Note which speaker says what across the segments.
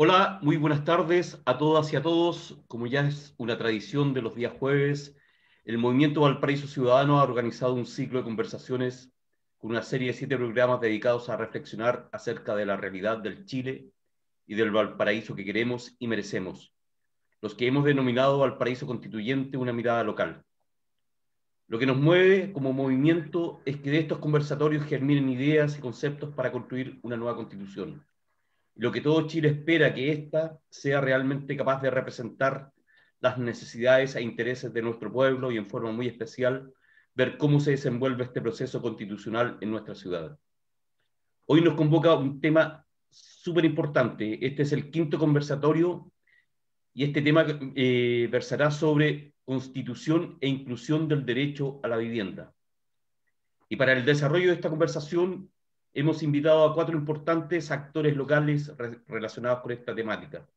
Speaker 1: Hola, muy buenas tardes a todas y a todos. Como ya es una tradición de los días jueves, el Movimiento Valparaíso Ciudadano ha organizado un ciclo de conversaciones con una serie de 7 programas dedicados a reflexionar acerca de la realidad del Chile y del Valparaíso que queremos y merecemos, los que hemos denominado Valparaíso Constituyente, una mirada local. Lo que nos mueve como movimiento es que de estos conversatorios germinen ideas y conceptos para construir una nueva constitución. Lo que todo Chile espera que ésta sea realmente capaz de representar las necesidades e intereses de nuestro pueblo y en forma muy especial ver cómo se desenvuelve este proceso constitucional en nuestra ciudad. Hoy nos convoca un tema súper importante. Este es el quinto conversatorio y este tema versará sobre constitución e inclusión del derecho a la vivienda. Y para el desarrollo de esta conversación hemos invitado a 4 importantes actores locales relacionados con esta temática.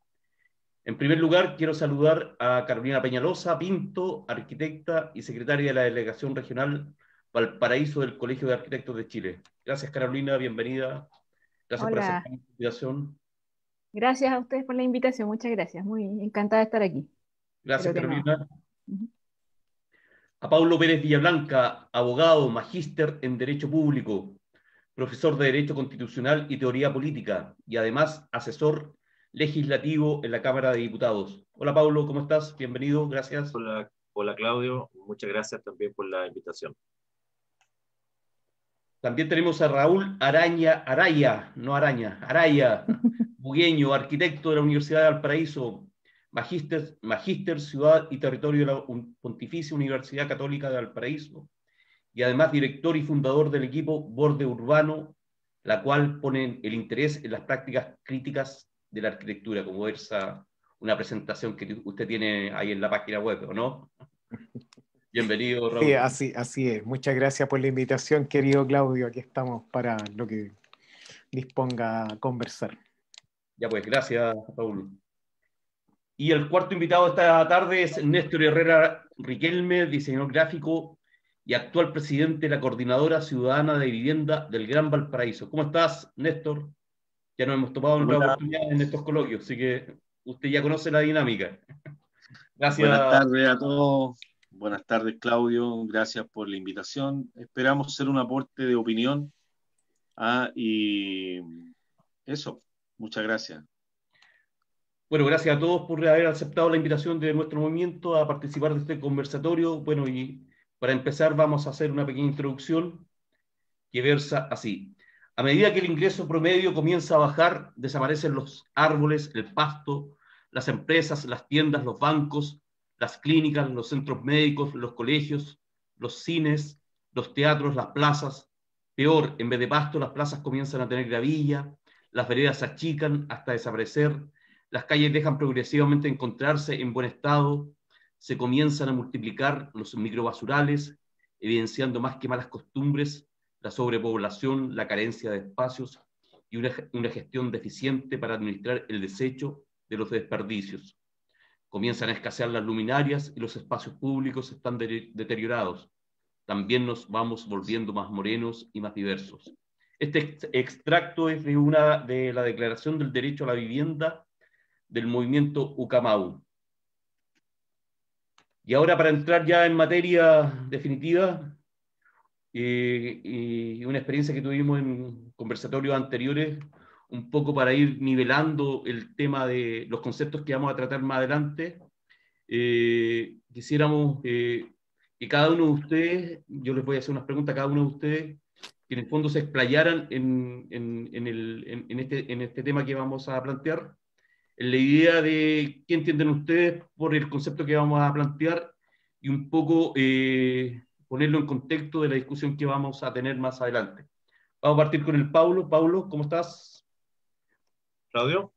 Speaker 1: En primer lugar, quiero saludar a Carolina Peñalosa Pinto, arquitecta y secretaria de la Delegación Regional Valparaíso del Colegio de Arquitectos de Chile. Gracias, Carolina, bienvenida. Gracias por
Speaker 2: Hola,
Speaker 1: aceptar la invitación.
Speaker 2: gracias a ustedes por la invitación, muchas gracias, muy encantada de estar aquí,
Speaker 1: Gracias,
Speaker 2: pero de nuevo.
Speaker 1: Carolina.
Speaker 2: Ujú.
Speaker 1: A Paulo Pérez Villablanca, abogado, magíster en Derecho Público, profesor de Derecho Constitucional y Teoría Política, y además asesor legislativo en la Cámara de Diputados. Hola, Paulo, ¿cómo estás? Bienvenido, gracias.
Speaker 3: Hola, hola Claudio, muchas gracias también por la invitación.
Speaker 1: También tenemos a Raúl Araya, no Araña, Araya, bugueño, arquitecto de la Universidad de Valparaíso, magíster Ciudad y Territorio de la Pontificia Universidad Católica de Valparaíso, y además director y fundador del equipo Borde Urbano, la cual pone el interés en las prácticas críticas de la arquitectura, como versa una presentación que usted tiene ahí en la página web, ¿o no? Bienvenido,
Speaker 4: Sí,
Speaker 1: Raúl.
Speaker 4: así es. Muchas gracias por la invitación, querido Claudio. Aquí estamos para lo que disponga a conversar.
Speaker 1: Ya pues, gracias, Raúl. Y el cuarto invitado esta tarde es Néstor Herrera Riquelme, diseñador gráfico y actual presidente de la Coordinadora Ciudadana de Vivienda del Gran Valparaíso. ¿Cómo estás, Néstor? Ya nos hemos topado en otra
Speaker 3: Hola,
Speaker 1: oportunidad en estos coloquios, así que usted ya conoce la dinámica.
Speaker 3: buenas
Speaker 1: Gracias.
Speaker 3: tardes a todos. Buenas tardes, Claudio. Gracias por la invitación. Esperamos ser un aporte de opinión. Y eso, muchas gracias.
Speaker 1: Bueno, gracias a todos por haber aceptado la invitación de nuestro movimiento a participar de este conversatorio. Bueno, y para empezar vamos a hacer una pequeña introducción que versa así. A medida que el ingreso promedio comienza a bajar, desaparecen los árboles, el pasto, las empresas, las tiendas, los bancos, las clínicas, los centros médicos, los colegios, los cines, los teatros, las plazas. Peor, en vez de pasto, las plazas comienzan a tener gravilla, las veredas se achican hasta desaparecer, las calles dejan progresivamente de encontrarse en buen estado, se comienzan a multiplicar los microbasurales, evidenciando más que malas costumbres, la sobrepoblación, la carencia de espacios y una gestión deficiente para administrar el desecho de los desperdicios. Comienzan a escasear las luminarias y los espacios públicos están deteriorados. También nos vamos volviendo más morenos y más diversos. Este extracto es de la Declaración del Derecho a la Vivienda del movimiento Ucamau. Y ahora, para entrar ya en materia definitiva, y una experiencia que tuvimos en conversatorios anteriores, un poco para ir nivelando el tema de los conceptos que vamos a tratar más adelante. Quisiéramos que cada uno de ustedes, yo les voy a hacer unas preguntas a cada uno de ustedes, que en el fondo se explayaran en este tema que vamos a plantear, en la idea de qué entienden ustedes por el concepto que vamos a plantear y un poco ponerlo en contexto de la discusión que vamos a tener más adelante. Vamos a partir con el Paulo. Paulo, ¿cómo estás?
Speaker 3: Claudio.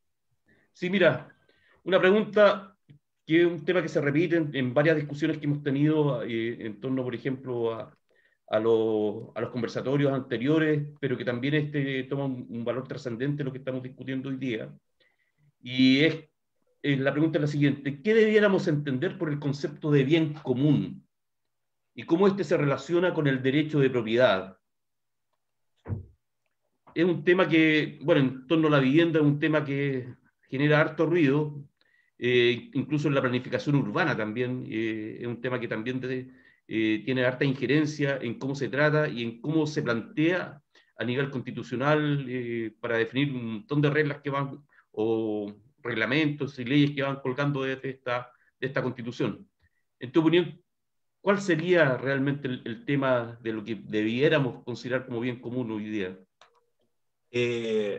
Speaker 1: Sí, mira, una pregunta que es un tema que se repite en varias discusiones que hemos tenido en torno, por ejemplo, a los conversatorios anteriores, pero que también toma un valor trascendente lo que estamos discutiendo hoy día. Y la pregunta es la siguiente: ¿qué debiéramos entender por el concepto de bien común? ¿Y cómo este se relaciona con el derecho de propiedad? Es un tema que, bueno, en torno a la vivienda, es un tema que genera harto ruido, incluso en la planificación urbana también, es un tema que también tiene harta injerencia en cómo se trata y en cómo se plantea a nivel constitucional para definir un montón de reglas que van, o reglamentos y leyes que van colgando de esta constitución. En tu opinión, ¿cuál sería realmente el tema de lo que debiéramos considerar como bien común hoy día?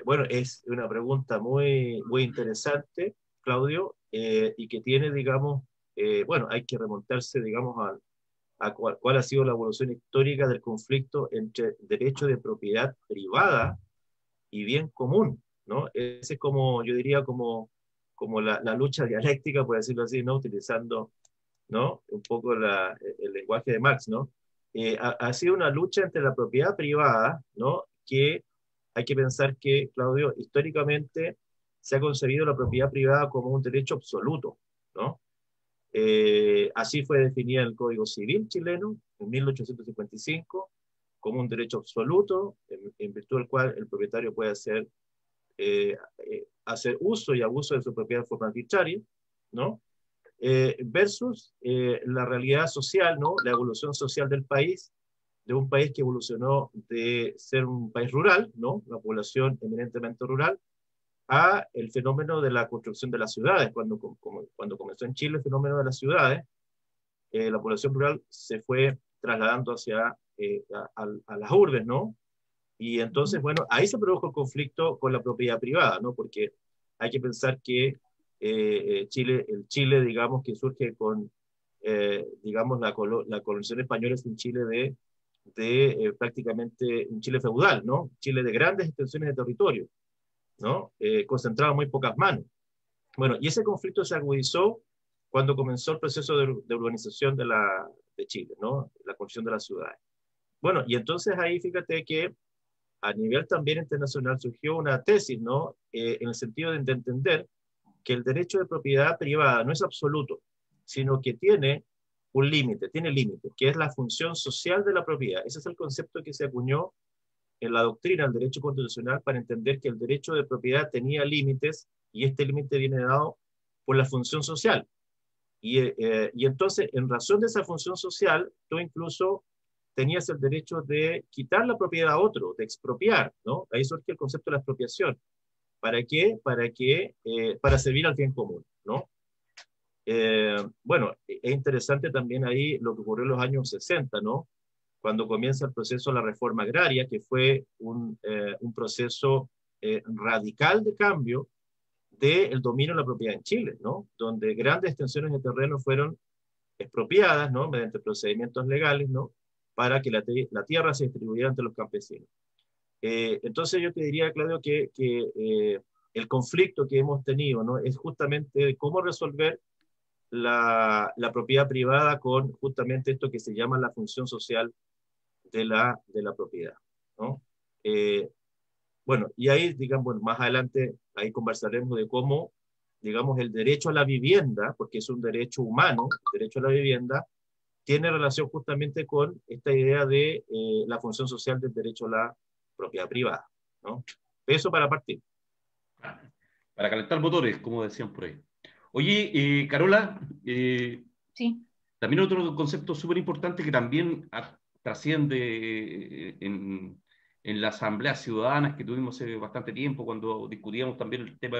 Speaker 5: Bueno, es una pregunta muy, muy interesante, Claudio, y que tiene, digamos, bueno, hay que remontarse, digamos, a cuál ha sido la evolución histórica del conflicto entre derecho de propiedad privada y bien común, ¿no? Ese es como, yo diría, como la lucha dialéctica, por decirlo así, ¿no? Utilizando, ¿no? Un poco el lenguaje de Marx, ¿no? Ha sido una lucha entre la propiedad privada, ¿no? Que hay que pensar que, Claudio, históricamente se ha concebido la propiedad privada como un derecho absoluto, ¿no? Así fue definida en el Código Civil chileno en 1855 como un derecho absoluto en virtud del cual el propietario puede hacer uso y abuso de su propiedad de forma arbitraria, ¿no? Versus la realidad social, ¿no? La evolución social del país, de un país que evolucionó de ser un país rural, ¿no? Una población eminentemente rural, a el fenómeno de la construcción de las ciudades. Cuando comenzó en Chile el fenómeno de las ciudades, la población rural se fue trasladando hacia a las urbes, ¿no? Y entonces, bueno, ahí se produjo el conflicto con la propiedad privada, ¿no? Porque hay que pensar que el Chile, digamos, que surge con, digamos, la colonización española es un Chile prácticamente un Chile feudal, ¿no? Chile de grandes extensiones de territorio, ¿no? Concentrado en muy pocas manos. Bueno, y ese conflicto se agudizó cuando comenzó el proceso de urbanización de Chile, ¿no? La construcción de las ciudades. Bueno, y entonces ahí fíjate que a nivel también internacional surgió una tesis, ¿no? En el sentido de entender que el derecho de propiedad privada no es absoluto, sino que tiene un límite, que es la función social de la propiedad. Ese es el concepto que se acuñó en la doctrina del derecho constitucional para entender que el derecho de propiedad tenía límites y este límite viene dado por la función social. Y entonces, en razón de esa función social, tú incluso tenías el derecho de quitar la propiedad a otro, de expropiar, ¿no? Ahí surge el concepto de la expropiación. ¿Para qué? Para servir al bien común, ¿no? Bueno, es interesante también ahí lo que ocurrió en los años 60, ¿no? Cuando comienza el proceso de la reforma agraria, que fue un proceso radical de cambio del dominio de la propiedad en Chile, ¿no? Donde grandes extensiones de terreno fueron expropiadas, ¿no? Mediante procedimientos legales, ¿no? Para que la tierra se distribuyera entre los campesinos. Entonces yo te diría, Claudio, que el conflicto que hemos tenido, ¿no? Es justamente de cómo resolver la propiedad privada con justamente esto que se llama la función social de la propiedad, ¿no? Bueno, y ahí, digamos, bueno, más adelante, ahí conversaremos de cómo, digamos, el derecho a la vivienda, porque es un derecho humano, el derecho a la vivienda, tiene relación justamente con esta idea de la función social del derecho a la propiedad privada, ¿no? Eso para partir.
Speaker 1: Para calentar motores, como decían por ahí. Oye, Carola,
Speaker 2: Sí.
Speaker 1: también otro concepto súper importante que también trasciende en las asambleas ciudadanas que tuvimos hace bastante tiempo, cuando discutíamos también el tema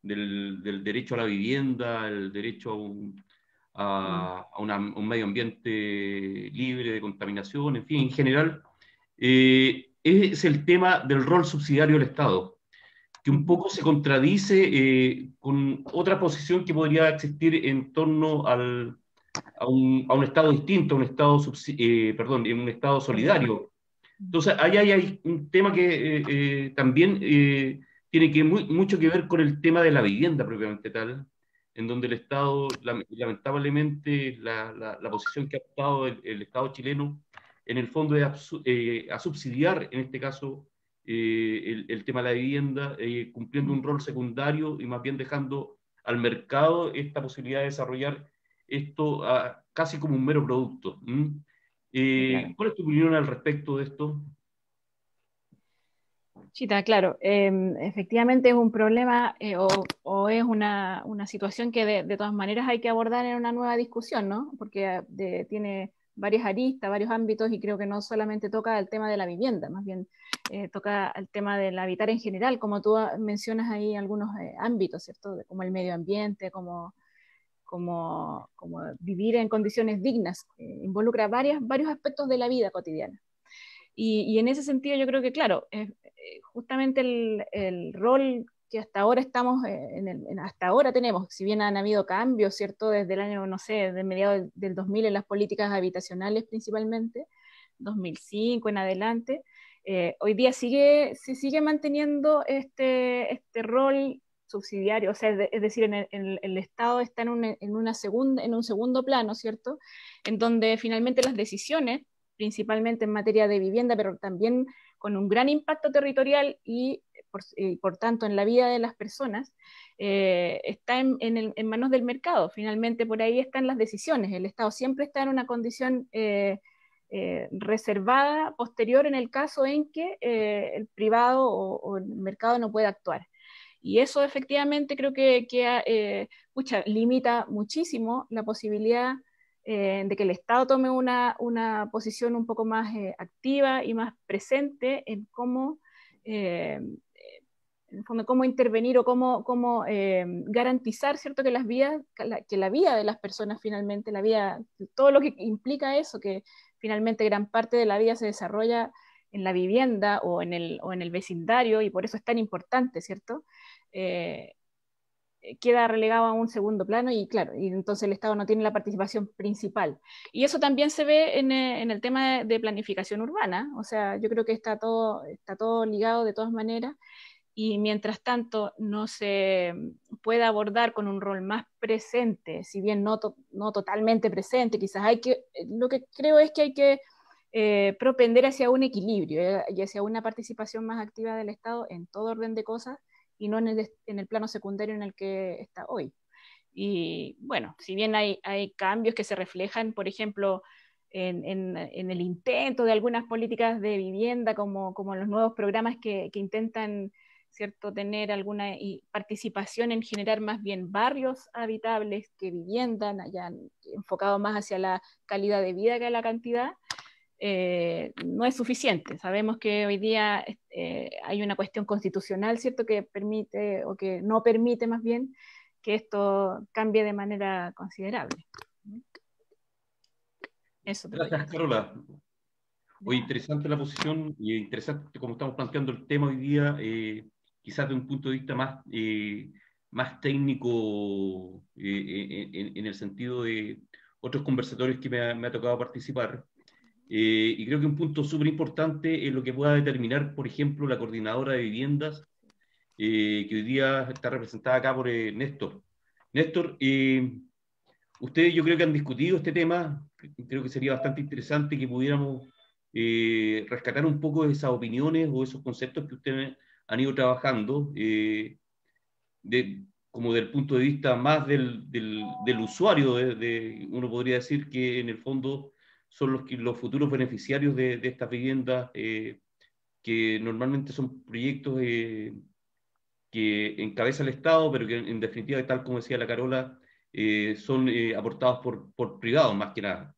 Speaker 1: del derecho a la vivienda, el derecho a un medio ambiente libre de contaminación, en fin, en general, es el tema del rol subsidiario del Estado, que un poco se contradice con otra posición que podría existir en torno a un Estado distinto, a un Estado, un Estado solidario. Entonces, ahí hay un tema que también tiene mucho que ver con el tema de la vivienda propiamente tal, en donde el Estado, lamentablemente, la posición que ha optado el Estado chileno, en el fondo es a subsidiar, en este caso, el tema de la vivienda, cumpliendo un rol secundario y más bien dejando al mercado esta posibilidad de desarrollar esto casi como un mero producto.
Speaker 2: Claro.
Speaker 1: ¿Cuál es tu opinión al respecto de esto?
Speaker 2: Chita, claro, efectivamente es un problema o es una situación que de todas maneras hay que abordar en una nueva discusión, ¿no? Porque tiene varias aristas, varios ámbitos y creo que no solamente toca el tema de la vivienda, más bien toca el tema del habitar en general, como tú mencionas ahí algunos ámbitos, ¿cierto? Como el medio ambiente, como vivir en condiciones dignas, involucra varios aspectos de la vida cotidiana. Y en ese sentido yo creo que, claro, justamente el rol que hasta ahora estamos, hasta ahora tenemos, si bien han habido cambios, ¿cierto? Desde el año, no sé, de mediados del 2000 en las políticas habitacionales principalmente, 2005 en adelante, hoy día se sigue manteniendo este rol subsidiario, o sea, es decir, el Estado está en un segundo plano, ¿cierto? En donde finalmente las decisiones principalmente en materia de vivienda, pero también con un gran impacto territorial y por tanto en la vida de las personas, está en manos del mercado. Finalmente por ahí están las decisiones. El Estado siempre está en una condición reservada posterior en el caso en que el privado o el mercado no puede actuar. Y eso efectivamente creo que limita muchísimo la posibilidad de que el Estado tome una posición un poco más activa y más presente en en el fondo, cómo intervenir o cómo garantizar, ¿cierto?, que la vida de las personas finalmente, todo lo que implica eso, que finalmente gran parte de la vida se desarrolla en la vivienda o en el vecindario, y por eso es tan importante, ¿cierto? Eh, Queda relegado a un segundo plano y claro, y entonces el Estado no tiene la participación principal. Y eso también se ve en el tema de planificación urbana, o sea, yo creo que está todo ligado de todas maneras y mientras tanto no se puede abordar con un rol más presente, si bien no totalmente presente, quizás lo que creo es que hay que propender hacia un equilibrio y hacia una participación más activa del Estado en todo orden de cosas y no en el plano secundario en el que está hoy. Y bueno, si bien hay cambios que se reflejan, por ejemplo, en el intento de algunas políticas de vivienda, como los nuevos programas que intentan, ¿cierto?, tener alguna participación en generar más bien barrios habitables que vivienda, ya enfocado más hacia la calidad de vida que a la cantidad, no es suficiente. Sabemos que hoy día hay una cuestión constitucional, ¿cierto?, que permite o que no permite más bien que esto cambie de manera considerable. Eso te
Speaker 1: Gracias, Carola. Oye, interesante la posición y interesante cómo estamos planteando el tema hoy día, quizás de un punto de vista más técnico, en el sentido de otros conversatorios que me ha tocado participar. Y creo que un punto súper importante es lo que pueda determinar, por ejemplo, la coordinadora de viviendas, que hoy día está representada acá por Néstor. Néstor, ustedes yo creo que han discutido este tema, creo que sería bastante interesante que pudiéramos rescatar un poco de esas opiniones o esos conceptos que ustedes han ido trabajando, como del punto de vista más del usuario, uno podría decir que en el fondo son los futuros beneficiarios de estas viviendas, que normalmente son proyectos que encabeza el Estado, pero que en definitiva, tal como decía la Carola, son aportados por privados más que nada.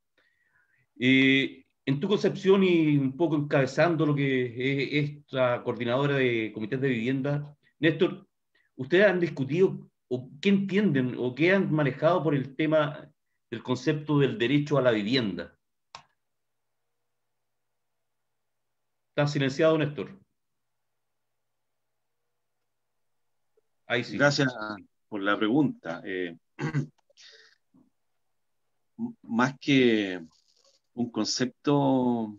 Speaker 1: En tu concepción y un poco encabezando lo que es esta coordinadora de comités de vivienda, Néstor, ¿ustedes han discutido o qué entienden o qué han manejado por el tema del concepto del derecho a la vivienda? ¿Está silenciado, Néstor? Ahí sí.
Speaker 3: Gracias por la pregunta. Más que un concepto,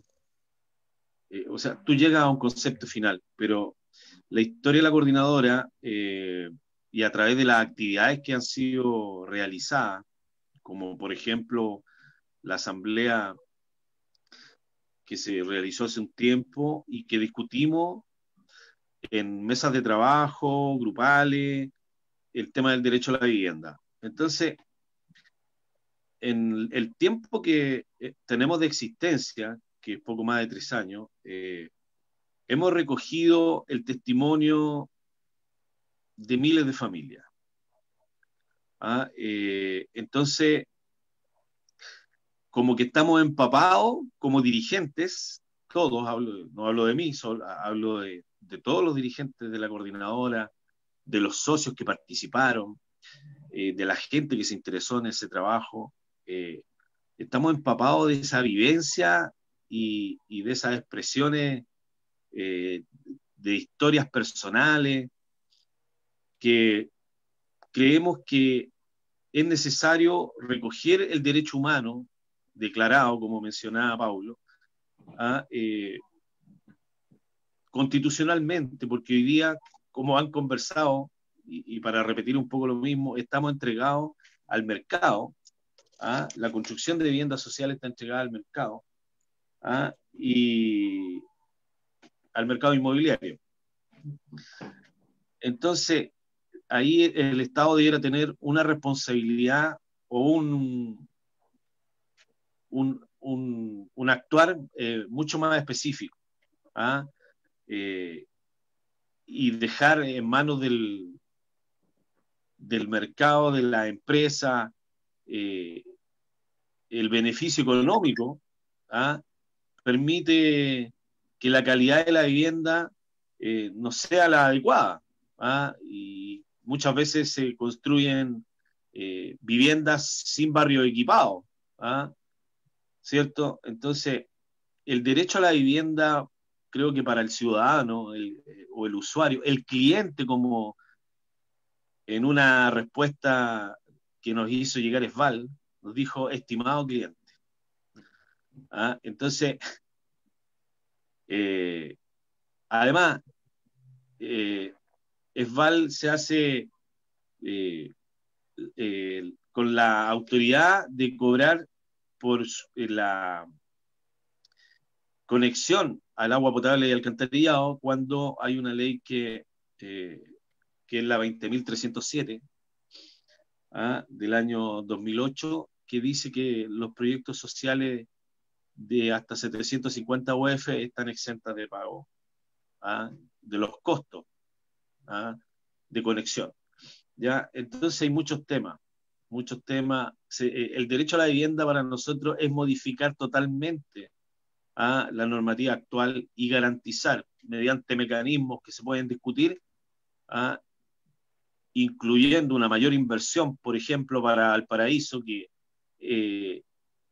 Speaker 3: o sea, tú llegas a un concepto final, pero la historia de la coordinadora, y a través de las actividades que han sido realizadas, como por ejemplo la asamblea que se realizó hace un tiempo y que discutimos en mesas de trabajo, grupales, el tema del derecho a la vivienda. Entonces, en el tiempo que tenemos de existencia, que es poco más de 3 años, hemos recogido el testimonio de miles de familias. Entonces, como que estamos empapados como dirigentes, todos, no hablo de mí, hablo de todos los dirigentes de la coordinadora, de los socios que participaron, de la gente que se interesó en ese trabajo. Estamos empapados de esa vivencia y de esas expresiones de historias personales, que creemos que es necesario recoger el derecho humano declarado, como mencionaba Paulo, constitucionalmente, porque hoy día, como han conversado, y para repetir un poco lo mismo, estamos entregados al mercado. La construcción de viviendas sociales está entregada al mercado, y al mercado inmobiliario. Entonces, ahí el Estado debiera tener una responsabilidad o un actuar mucho más específico, y dejar en manos del mercado, de la empresa, el beneficio económico, permite que la calidad de la vivienda no sea la adecuada, y muchas veces se construyen viviendas sin barrio equipado, ¿cierto? Entonces, el derecho a la vivienda, creo que para el ciudadano o el usuario, el cliente, como en una respuesta que nos hizo llegar Esval, nos dijo, estimado cliente. Entonces, además, Esval se hace con la autoridad de cobrar por la conexión al agua potable y alcantarillado cuando hay una ley que es la 20.307 del año 2008, que dice que los proyectos sociales de hasta 750 UF están exentas de pago de los costos de conexión. ¿Ya? Entonces hay muchos temas. El derecho a la vivienda para nosotros es modificar totalmente la normativa actual y garantizar, mediante mecanismos que se pueden discutir, incluyendo una mayor inversión, por ejemplo, para Valparaíso, que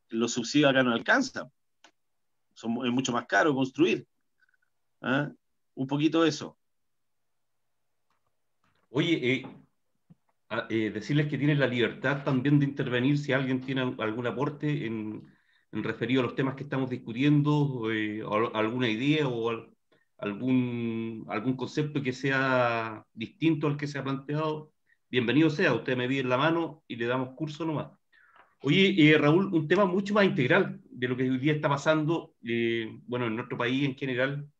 Speaker 3: los subsidios acá no alcanzan. Es mucho más caro construir. Un poquito eso.
Speaker 1: Oye, decirles que tienen la libertad también de intervenir si alguien tiene algún aporte en referido a los temas que estamos discutiendo, o alguna idea o algún concepto que sea distinto al que se ha planteado. Bienvenido sea, usted me pide la mano y le damos curso nomás. Oye, Raúl, un tema mucho más integral de lo que hoy día está pasando, bueno, en nuestro país en general,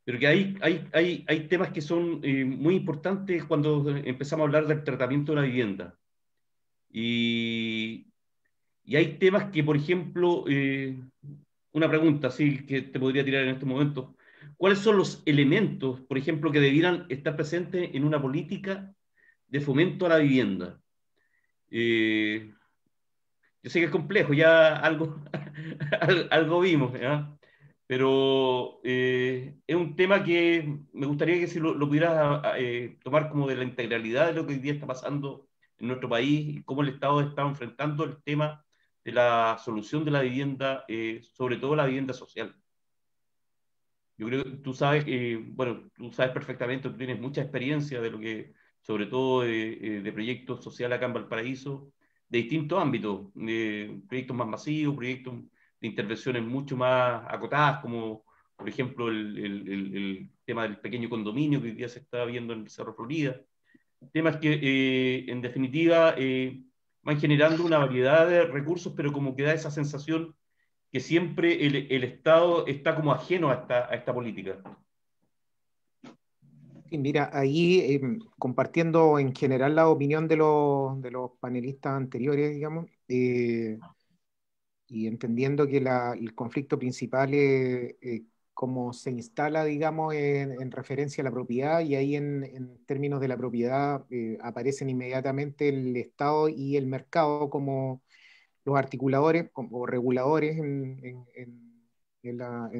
Speaker 1: pero que hay temas que son muy importantes cuando empezamos a hablar del tratamiento de la vivienda. Y hay temas que, por ejemplo, una pregunta así que te podría tirar en este momento. ¿Cuáles son los elementos, por ejemplo, que debieran estar presentes en una política de fomento a la vivienda? Yo sé que es complejo, ya algo, algo vimos, ¿ya? Pero es un tema que me gustaría que si lo pudieras tomar como de la integralidad de lo que hoy día está pasando en nuestro país y cómo el Estado está enfrentando el tema de la solución de la vivienda, sobre todo la vivienda social. Yo creo que tú sabes, bueno, tú sabes perfectamente, tú tienes mucha experiencia de lo que, sobre todo de proyectos sociales acá en Valparaíso, de distintos ámbitos, proyectos más masivos, proyectos de intervenciones mucho más acotadas, como por ejemplo el tema del pequeño condominio que hoy día se está viendo en el Cerro Florida. Temas que en definitiva van generando una variedad de recursos, pero como que da esa sensación que siempre el Estado está como ajeno a esta política.
Speaker 4: Y mira, ahí compartiendo en general la opinión de los panelistas anteriores, digamos, y entendiendo que el conflicto principal es cómo se instala, digamos, en referencia a la propiedad, y ahí en términos de la propiedad aparecen inmediatamente el Estado y el mercado como los articuladores o reguladores en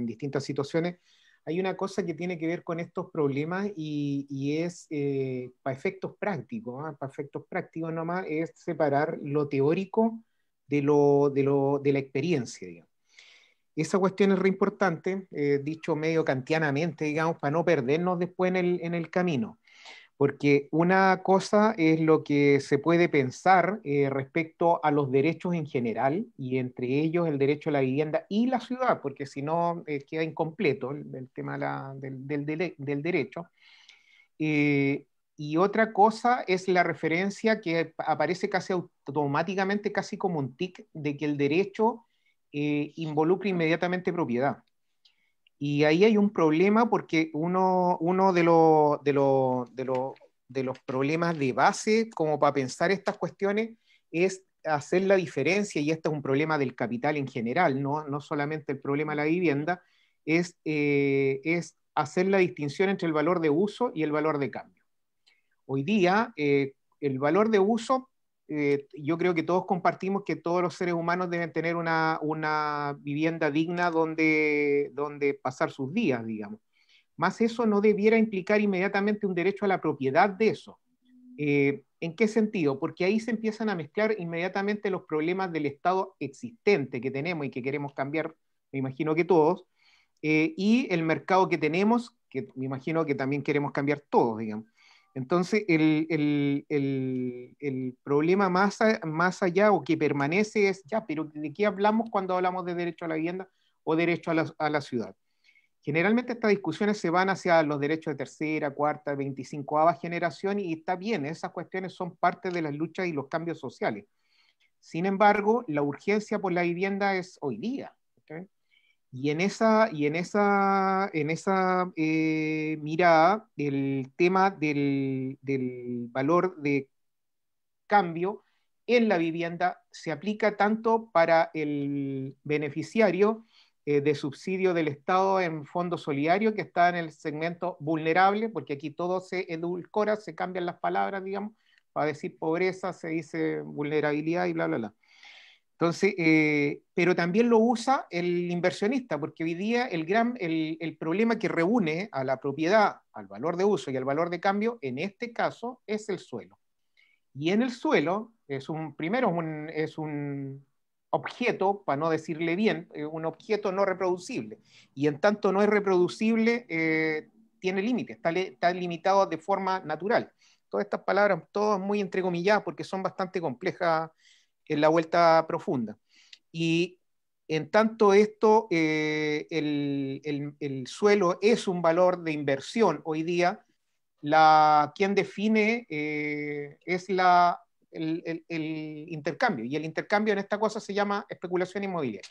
Speaker 4: distintas situaciones. Hay una cosa que tiene que ver con estos problemas y es para efectos prácticos, ¿eh? Para efectos prácticos nomás es separar lo teórico de la experiencia, digamos. Esa cuestión es re importante, dicho medio kantianamente, digamos, para no perdernos después en el camino. Porque una cosa es lo que se puede pensar respecto a los derechos en general, y entre ellos el derecho a la vivienda y la ciudad, porque si no queda incompleto el tema del derecho. Y otra cosa es la referencia que aparece casi automáticamente, casi como un tic, de que el derecho involucra inmediatamente propiedad. Y ahí hay un problema porque uno de los problemas de base como para pensar estas cuestiones es hacer la diferencia, y este es un problema del capital en general, no solamente el problema de la vivienda, es hacer la distinción entre el valor de uso y el valor de cambio. Hoy día, el valor de uso, yo creo que todos compartimos que todos los seres humanos deben tener una vivienda digna donde pasar sus días, digamos. Más eso no debiera implicar inmediatamente un derecho a la propiedad de eso. ¿En qué sentido? Porque ahí se empiezan a mezclar inmediatamente los problemas del estado existente que tenemos y que queremos cambiar, me imagino que todos, y el mercado que tenemos, que me imagino que también queremos cambiar todos, digamos. Entonces, el problema más allá o que permanece es, ya, pero ¿de qué hablamos cuando hablamos de derecho a la vivienda o derecho a la ciudad? Generalmente estas discusiones se van hacia los derechos de tercera, cuarta, 25ª generación, y está bien, esas cuestiones son parte de las luchas y los cambios sociales. Sin embargo, la urgencia por la vivienda es hoy día, ¿okay? Y en esa mirada, el tema del valor de cambio en la vivienda se aplica tanto para el beneficiario de subsidio del Estado en fondo solidario, que está en el segmento vulnerable, porque aquí todo se edulcora, se cambian las palabras, digamos, para decir pobreza se dice vulnerabilidad y bla, bla, bla. Entonces, pero también lo usa el inversionista, porque hoy día el problema que reúne a la propiedad, al valor de uso y al valor de cambio, en este caso, es el suelo. Y en el suelo, primero es un objeto, para no decirle bien, un objeto no reproducible. Y en tanto no es reproducible, tiene límites, está limitado de forma natural. Todas estas palabras, todas muy entrecomilladas, porque son bastante complejas en la vuelta profunda. Y en tanto esto, el suelo es un valor de inversión hoy día, quien define es el intercambio, y el intercambio en esta cosa se llama especulación inmobiliaria.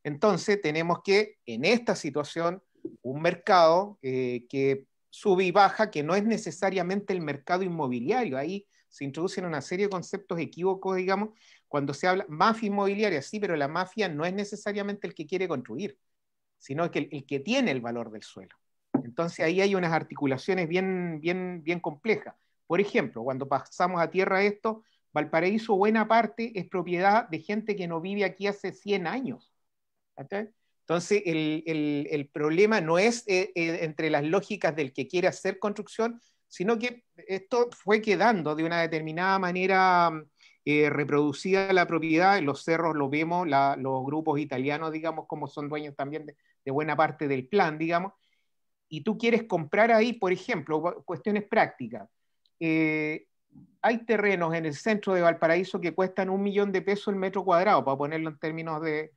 Speaker 4: Entonces tenemos que, en esta situación, un mercado que sube y baja, que no es necesariamente el mercado inmobiliario. Ahí se introducen una serie de conceptos equívocos, digamos, cuando se habla mafia inmobiliaria, sí, pero la mafia no es necesariamente el que quiere construir, sino que el que tiene el valor del suelo. Entonces ahí hay unas articulaciones bien complejas. Por ejemplo, cuando pasamos a tierra esto, Valparaíso buena parte es propiedad de gente que no vive aquí hace 100 años. ¿Okay? Entonces el problema no es entre las lógicas del que quiere hacer construcción, sino que esto fue quedando de una determinada manera reproducida la propiedad. En los cerros lo vemos, los grupos italianos, digamos, como son dueños también de buena parte del plan, digamos, y tú quieres comprar ahí, por ejemplo, cuestiones prácticas. Hay terrenos en el centro de Valparaíso que cuestan $1.000.000 el metro cuadrado, para ponerlo en términos de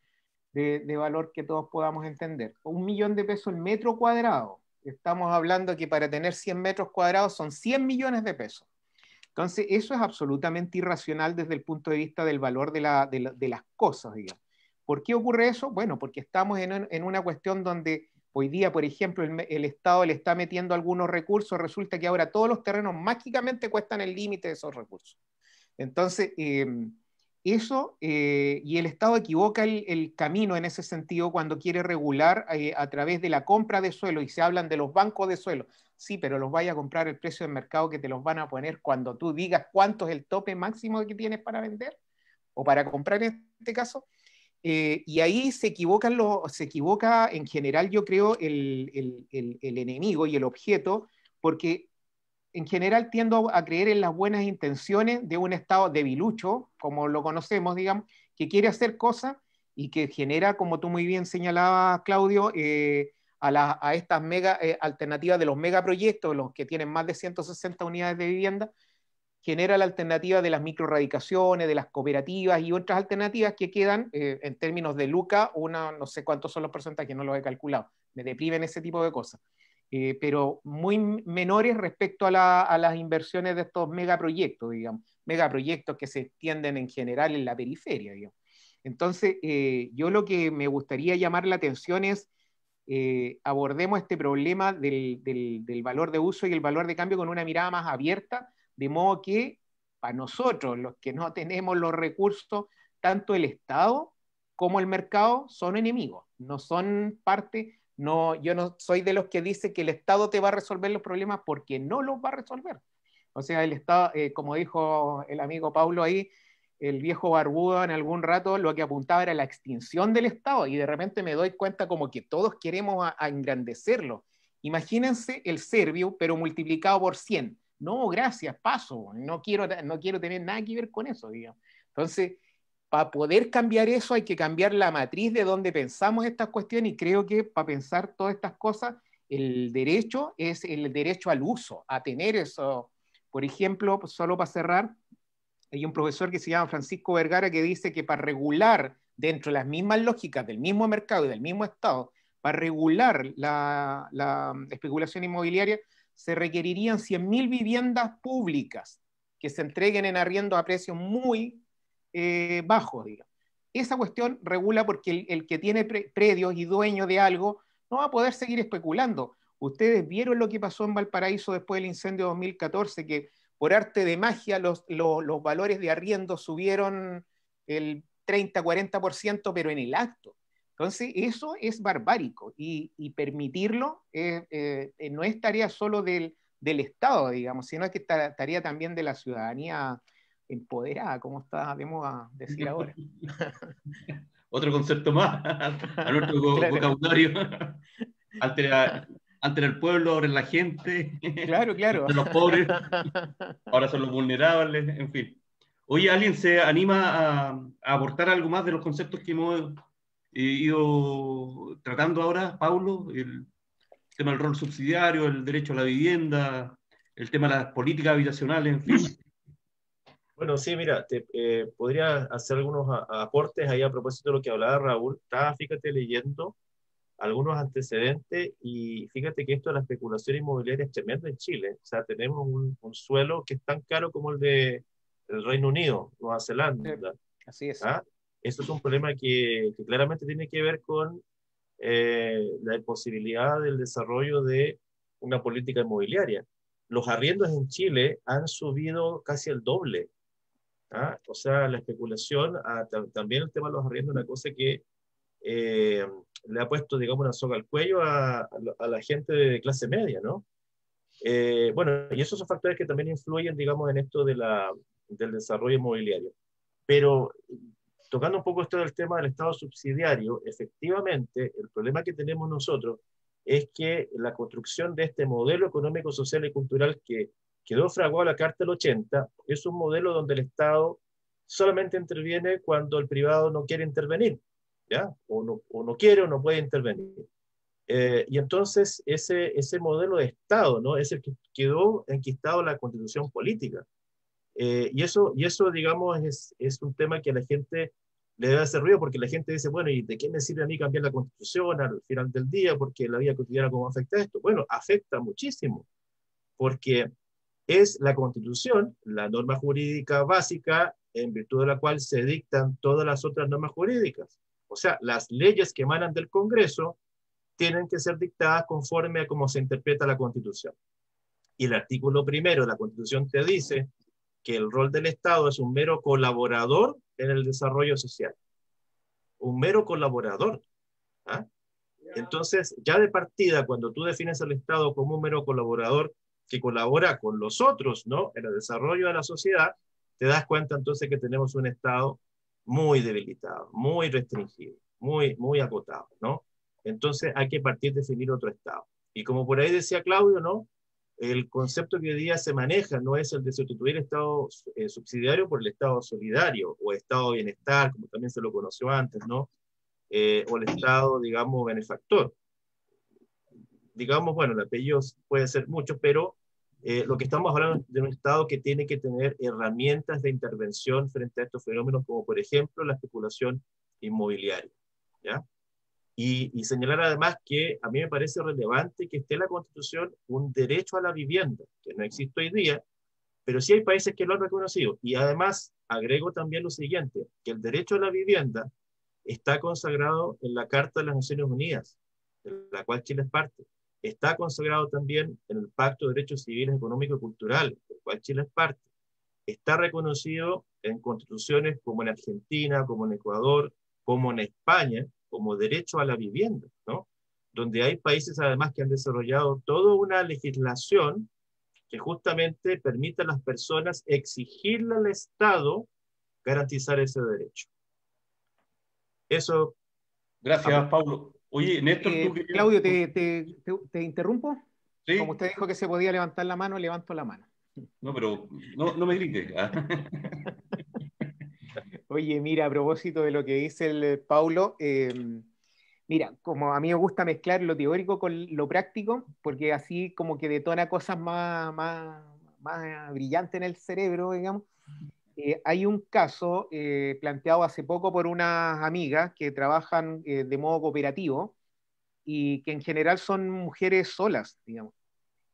Speaker 4: valor que todos podamos entender. $1.000.000 el metro cuadrado. Estamos hablando que para tener 100 metros cuadrados son 100 millones de pesos. Entonces, eso es absolutamente irracional desde el punto de vista del valor de las cosas, digamos. ¿Por qué ocurre eso? Bueno, porque estamos en una cuestión donde hoy día, por ejemplo, el Estado le está metiendo algunos recursos, resulta que ahora todos los terrenos mágicamente cuestan el límite de esos recursos. Entonces, Eso, y el Estado equivoca el camino en ese sentido cuando quiere regular a través de la compra de suelo, y se hablan de los bancos de suelo. Sí, pero los vaya a comprar el precio del mercado que te los van a poner cuando tú digas cuánto es el tope máximo que tienes para vender o para comprar en este caso. Y ahí se equivoca en general, yo creo, el enemigo y el objeto, porque en general tiendo a creer en las buenas intenciones de un Estado debilucho, como lo conocemos, digamos, que quiere hacer cosas y que genera, como tú muy bien señalabas, Claudio, a estas mega alternativas de los megaproyectos, los que tienen más de 160 unidades de vivienda, genera la alternativa de las microradicaciones, de las cooperativas y otras alternativas que quedan, en términos de lucas, no sé cuántos son los porcentajes, no los he calculado, me deprimen ese tipo de cosas. Pero muy menores respecto a las inversiones de estos megaproyectos, digamos, megaproyectos que se extienden en general en la periferia, digamos. Entonces, yo lo que me gustaría llamar la atención es, abordemos este problema del valor de uso y el valor de cambio con una mirada más abierta, de modo que para nosotros, los que no tenemos los recursos, tanto el Estado como el mercado son enemigos, no son parte. No, yo no soy de los que dice que el Estado te va a resolver los problemas, porque no los va a resolver. O sea, el Estado, como dijo el amigo Paulo ahí, el viejo barbudo en algún rato lo que apuntaba era la extinción del Estado, y de repente me doy cuenta como que todos queremos a engrandecerlo. Imagínense el Servio, pero multiplicado por 100. No, gracias, paso, no quiero tener nada que ver con eso, digamos. Entonces, para poder cambiar eso hay que cambiar la matriz de donde pensamos estas cuestiones, y creo que para pensar todas estas cosas, el derecho es el derecho al uso, a tener eso. Por ejemplo, solo para cerrar, hay un profesor que se llama Francisco Vergara que dice que para regular dentro de las mismas lógicas del mismo mercado y del mismo Estado, para regular la especulación inmobiliaria, se requerirían 100.000 viviendas públicas que se entreguen en arriendo a precios muy bajos, digamos. Esa cuestión regula porque el que tiene predios y dueño de algo no va a poder seguir especulando. Ustedes vieron lo que pasó en Valparaíso después del incendio de 2014, que por arte de magia los valores de arriendo subieron el 30-40%, pero en el acto. Entonces, eso es barbárico, y permitirlo no es tarea solo del Estado, digamos, sino que es tarea también de la ciudadanía empoderada, como debemos decir ahora.
Speaker 1: Otro concepto más a nuestro
Speaker 4: Claro.
Speaker 1: vocabulario. Antes era el pueblo, ahora es la gente.
Speaker 4: Claro.
Speaker 1: Antes los pobres, ahora son los vulnerables, en fin. Oye, ¿alguien se anima a aportar algo más de los conceptos que hemos ido tratando ahora, Paulo? El tema del rol subsidiario, el derecho a la vivienda, el tema de las políticas habitacionales, en fin.
Speaker 5: Bueno, sí, mira, podría hacer algunos aportes ahí a propósito de lo que hablaba Raúl. Estaba, fíjate, leyendo algunos antecedentes, y fíjate que esto de la especulación inmobiliaria es tremendo en Chile. O sea, tenemos un suelo que es tan caro como el del Reino Unido, Nueva Zelanda.
Speaker 4: Así es.
Speaker 5: ¿Ah? Eso es un problema que claramente tiene que ver con la imposibilidad del desarrollo de una política inmobiliaria. Los arriendos en Chile han subido casi el doble. ¿Ah? O sea, la especulación, también el tema de los arriendos es una cosa que le ha puesto, digamos, una soga al cuello a la gente de clase media, ¿no? Bueno, y esos son factores que también influyen, digamos, en esto del desarrollo inmobiliario. Pero tocando un poco esto del tema del Estado subsidiario, efectivamente, el problema que tenemos nosotros es que la construcción de este modelo económico, social y cultural que quedó fraguado la Carta del 80 es un modelo donde el Estado solamente interviene cuando el privado no quiere intervenir, ¿ya? O no quiere o no puede intervenir. Y entonces ese modelo de Estado, ¿no?, es el que quedó enquistado en la Constitución política. Y eso, digamos, es un tema que a la gente le debe hacer ruido, porque la gente dice, bueno, ¿y de qué me sirve a mí cambiar la Constitución al final del día? Porque la vida cotidiana, ¿cómo afecta esto? Bueno, afecta muchísimo, porque es la Constitución, la norma jurídica básica en virtud de la cual se dictan todas las otras normas jurídicas. O sea, las leyes que emanan del Congreso tienen que ser dictadas conforme a cómo se interpreta la Constitución. Y el artículo 1 de la Constitución te dice que el rol del Estado es un mero colaborador en el desarrollo social, un mero colaborador. ¿Ah? Entonces, ya de partida, cuando tú defines al Estado como un mero colaborador que colabora con los otros, ¿no?, en el desarrollo de la sociedad, te das cuenta entonces que tenemos un Estado muy debilitado, muy restringido, muy acotado, ¿no? Entonces hay que partir de definir otro Estado. Y como por ahí decía Claudio, ¿no?, el concepto que hoy día se maneja no es el de sustituir el Estado subsidiario por el Estado solidario o Estado de bienestar, como también se lo conoció antes, ¿no? O el Estado, digamos, benefactor. Digamos, bueno, el apellido puede ser mucho, pero lo que estamos hablando de un Estado que tiene que tener herramientas de intervención frente a estos fenómenos, como por ejemplo la especulación inmobiliaria, ¿ya? Y señalar además que a mí me parece relevante que esté en la Constitución un derecho a la vivienda, que no existe hoy día, pero sí hay países que lo han reconocido. Y además agrego también lo siguiente, que el derecho a la vivienda está consagrado en la Carta de las Naciones Unidas, de la cual Chile es parte. Está consagrado también en el Pacto de Derechos Civiles, Económicos y Culturales, del cual Chile es parte. Está reconocido en constituciones como en Argentina, como en Ecuador, como en España, como derecho a la vivienda, ¿no? Donde hay países además que han desarrollado toda una legislación que justamente permite a las personas exigirle al Estado garantizar ese derecho. Eso.
Speaker 1: Gracias, Paulo. Oye, Néstor, tú querías...
Speaker 4: Claudio, te interrumpo.
Speaker 1: ¿Sí?
Speaker 4: Como usted dijo que se podía levantar la mano, levanto la mano.
Speaker 1: No, pero no me grites.
Speaker 4: Oye, mira, a propósito de lo que dice el Paulo, mira, como a mí me gusta mezclar lo teórico con lo práctico, porque así como que detona cosas más brillantes en el cerebro, digamos. Hay un caso planteado hace poco por unas amigas que trabajan de modo cooperativo y que en general son mujeres solas, digamos.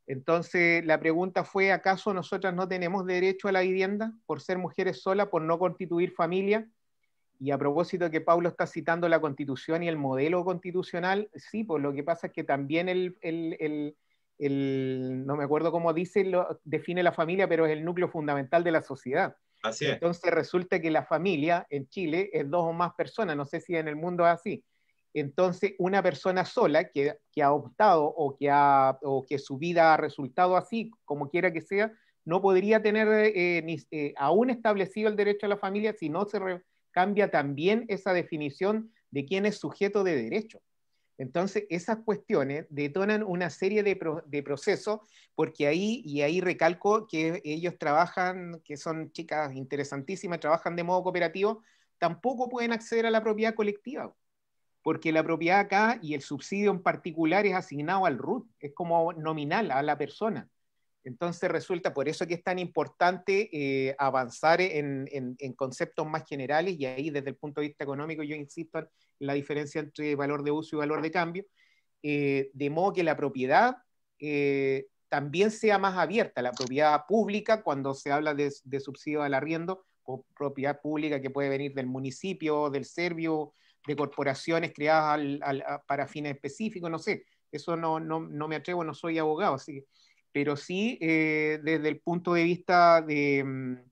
Speaker 4: Entonces, la pregunta fue, ¿acaso nosotras no tenemos derecho a la vivienda por ser mujeres solas, por no constituir familia? Y a propósito de que Pablo está citando la Constitución y el modelo constitucional, sí, pues lo que pasa es que también no me acuerdo cómo dice, define la familia, pero es el núcleo fundamental de la sociedad.
Speaker 5: Así es.
Speaker 4: Entonces resulta que la familia en Chile es dos o más personas, no sé si en el mundo es así. Entonces, una persona sola que ha optado o que su vida ha resultado así, como quiera que sea, no podría tener aún establecido el derecho a la familia si no se cambia también esa definición de quién es sujeto de derecho. Entonces, esas cuestiones detonan una serie de procesos, porque ahí recalco que ellos trabajan, que son chicas interesantísimas, trabajan de modo cooperativo, tampoco pueden acceder a la propiedad colectiva, porque la propiedad acá y el subsidio en particular es asignado al RUT, es como nominal a la persona. Entonces resulta por eso que es tan importante avanzar en conceptos más generales, y ahí desde el punto de vista económico yo insisto en la diferencia entre valor de uso y valor de cambio, de modo que la propiedad también sea más abierta, la propiedad pública cuando se habla de subsidio al arriendo, o propiedad pública que puede venir del municipio, del servio, de corporaciones creadas para fines específicos, no sé, eso no me atrevo, no soy abogado, así que, pero sí desde el punto de vista de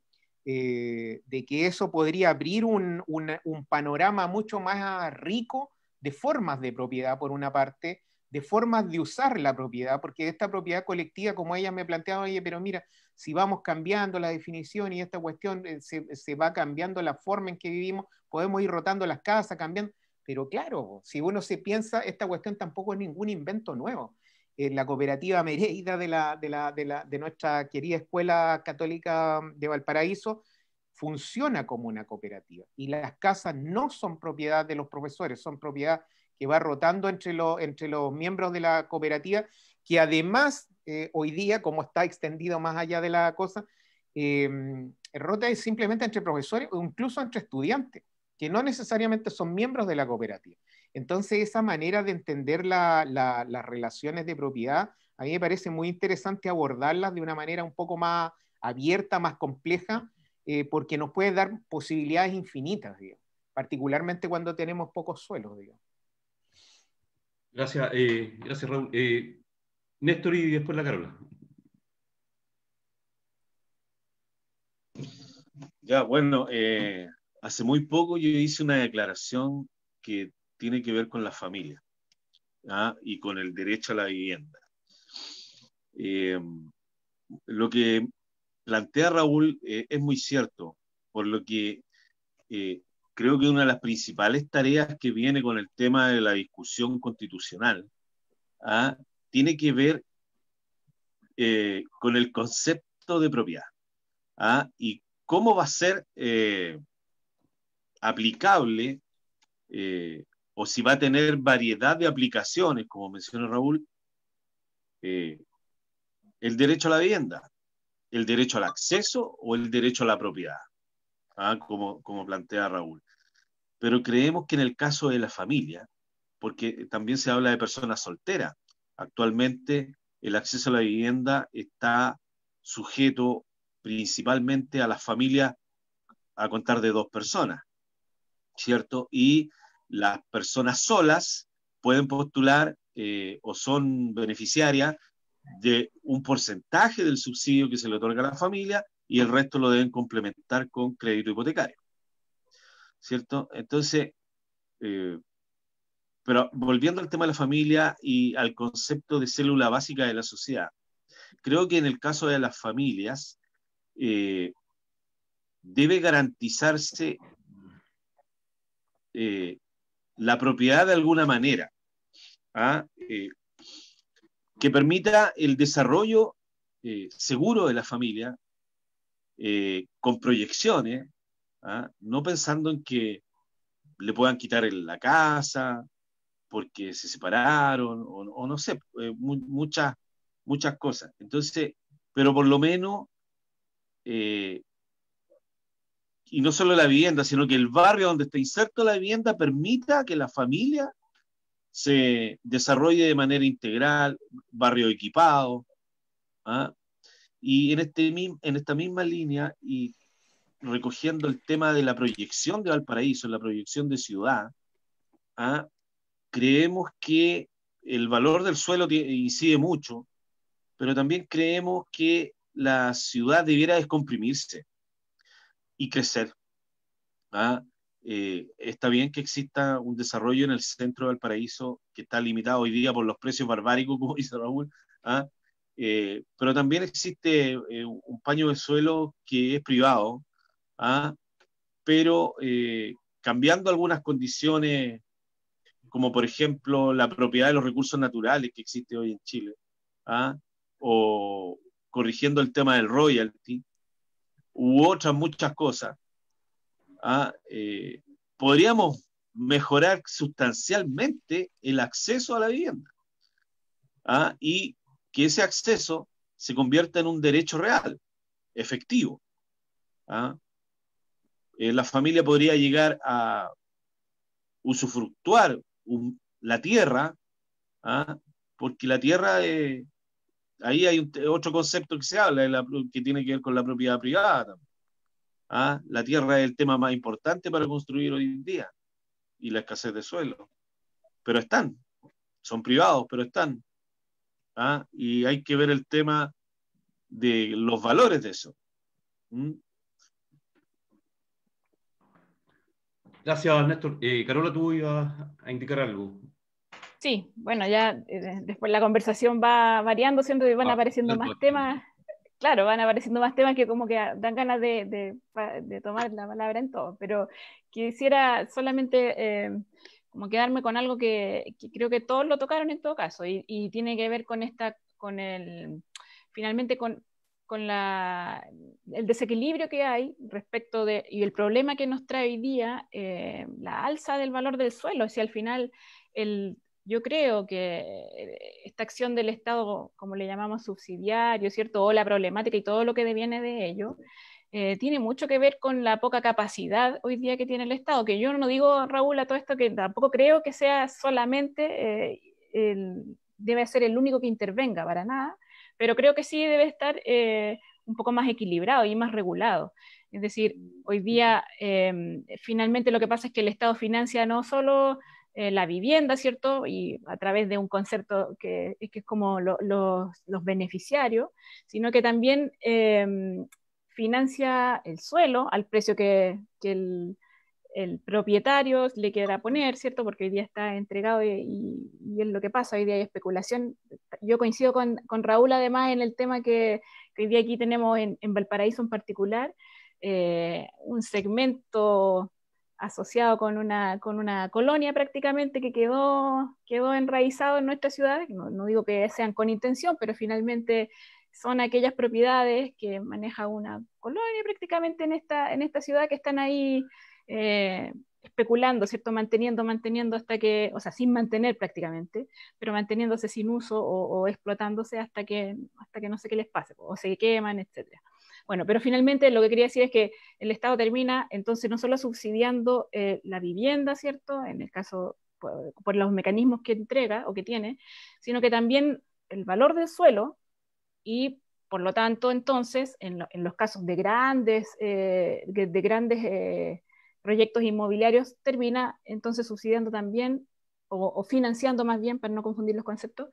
Speaker 4: que eso podría abrir un panorama mucho más rico de formas de propiedad, por una parte, de formas de usar la propiedad, porque esta propiedad colectiva, como ella me planteaba, oye, pero mira, si vamos cambiando la definición y esta cuestión se va cambiando la forma en que vivimos, podemos ir rotando las casas, cambiando, pero claro, si uno se piensa, esta cuestión tampoco es ningún invento nuevo. La cooperativa Mereida de nuestra querida Escuela Católica de Valparaíso funciona como una cooperativa, y las casas no son propiedad de los profesores, son propiedad que va rotando entre los miembros de la cooperativa, que además hoy día, como está extendido más allá de la cosa, rota simplemente entre profesores o incluso entre estudiantes, que no necesariamente son miembros de la cooperativa. Entonces, esa manera de entender las relaciones de propiedad, a mí me parece muy interesante abordarlas de una manera un poco más abierta, más compleja, porque nos puede dar posibilidades infinitas, digamos, particularmente cuando tenemos pocos suelos, digamos.
Speaker 1: Gracias Raúl. Néstor y después la Carola.
Speaker 3: Ya, bueno, hace muy poco yo hice una declaración que tiene que ver con la familia, ¿ah? Y con el derecho a la vivienda. Eh, lo que plantea Raúl es muy cierto, por lo que eh, creo que una de las principales tareas que viene con el tema de la discusión constitucional, ¿ah? Tiene que ver con el concepto de propiedad, ¿ah? Y cómo va a ser aplicable, o si va a tener variedad de aplicaciones, como menciona Raúl, eh, el derecho a la vivienda, el derecho al acceso o el derecho a la propiedad, ¿ah? Como plantea Raúl. Pero creemos que en el caso de la familia, porque también se habla de personas solteras, actualmente el acceso a la vivienda está sujeto principalmente a las familias a contar de 2 personas, ¿cierto? Y las personas solas pueden postular o son beneficiarias de un porcentaje del subsidio que se le otorga a la familia y el resto lo deben complementar con crédito hipotecario, ¿cierto? Entonces, eh, pero volviendo al tema de la familia y al concepto de célula básica de la sociedad, creo que en el caso de las familias eh, debe garantizarse eh, la propiedad de alguna manera, ¿ah? Que permita el desarrollo seguro de la familia, con proyecciones, ¿ah? No pensando en que le puedan quitar la casa porque se separaron, o no sé, muchas cosas. Entonces, pero por lo menos, eh, y no solo la vivienda, sino que el barrio donde está inserto la vivienda permita que la familia se desarrolle de manera integral, barrio equipado, ¿ah? Y en esta misma línea, y recogiendo el tema de la proyección de Valparaíso, la proyección de ciudad, ¿ah? Creemos que el valor del suelo incide mucho, pero también creemos que la ciudad debiera descomprimirse y crecer, ¿ah? Está bien que exista un desarrollo en el centro de Valparaíso que está limitado hoy día por los precios barbáricos, como dice Raúl, ¿ah? Pero también existe un paño de suelo que es privado, ¿ah? Pero cambiando algunas condiciones, como por ejemplo la propiedad de los recursos naturales que existe hoy en Chile, ¿ah? O corrigiendo el tema del royalty, u otras muchas cosas, ¿ah? Podríamos mejorar sustancialmente el acceso a la vivienda, ¿ah? Y que ese acceso se convierta en un derecho real, efectivo, ¿ah? La familia podría llegar a usufructuar la tierra, ¿ah? Porque la tierra, ahí hay otro concepto que se habla, que tiene que ver con la propiedad privada. ¿Ah? La tierra es el tema más importante para construir hoy en día y la escasez de suelo. Pero están, son privados, pero están. ¿Ah? Y hay que ver el tema de los valores de eso. ¿Mm?
Speaker 1: Gracias, Néstor. Carola, tú ibas a indicar algo.
Speaker 2: Sí, bueno, ya después la conversación va variando, siempre van apareciendo
Speaker 1: Lento,
Speaker 2: más temas, claro, van apareciendo más temas que como que dan ganas de tomar la palabra en todo, pero quisiera solamente como quedarme con algo que creo que todos lo tocaron en todo caso, y tiene que ver con finalmente el desequilibrio que hay respecto y el problema que nos trae hoy día la alza del valor del suelo, si al final yo creo que esta acción del Estado, como le llamamos subsidiario, ¿cierto? O la problemática y todo lo que deviene de ello, tiene mucho que ver con la poca capacidad hoy día que tiene el Estado, que yo no digo, Raúl, a todo esto, que tampoco creo que sea solamente, debe ser el único que intervenga, para nada, pero creo que sí debe estar un poco más equilibrado y más regulado. Es decir, hoy día finalmente lo que pasa es que el Estado financia no solo la vivienda, ¿cierto? Y a través de un concepto que es como los beneficiarios, sino que también financia el suelo al precio que el propietario le quiera poner, ¿cierto? Porque hoy día está entregado y es lo que pasa, hoy día hay especulación. Yo coincido con Raúl además en el tema que hoy día aquí tenemos en Valparaíso en particular, un segmento asociado con una colonia prácticamente que quedó enraizado en nuestra ciudad. No digo que sean con intención, pero finalmente son aquellas propiedades que maneja una colonia prácticamente en esta ciudad que están ahí especulando, ¿cierto? Manteniendo hasta que, o sea, sin mantener prácticamente, pero manteniéndose sin uso o explotándose hasta que no sé qué les pase, o se queman, etcétera. Bueno, pero finalmente lo que quería decir es que el Estado termina entonces no solo subsidiando la vivienda, ¿cierto? En el caso, por los mecanismos que entrega o que tiene, sino que también el valor del suelo y por lo tanto entonces en los casos de grandes proyectos inmobiliarios termina entonces subsidiando también o financiando más bien, para no confundir los conceptos,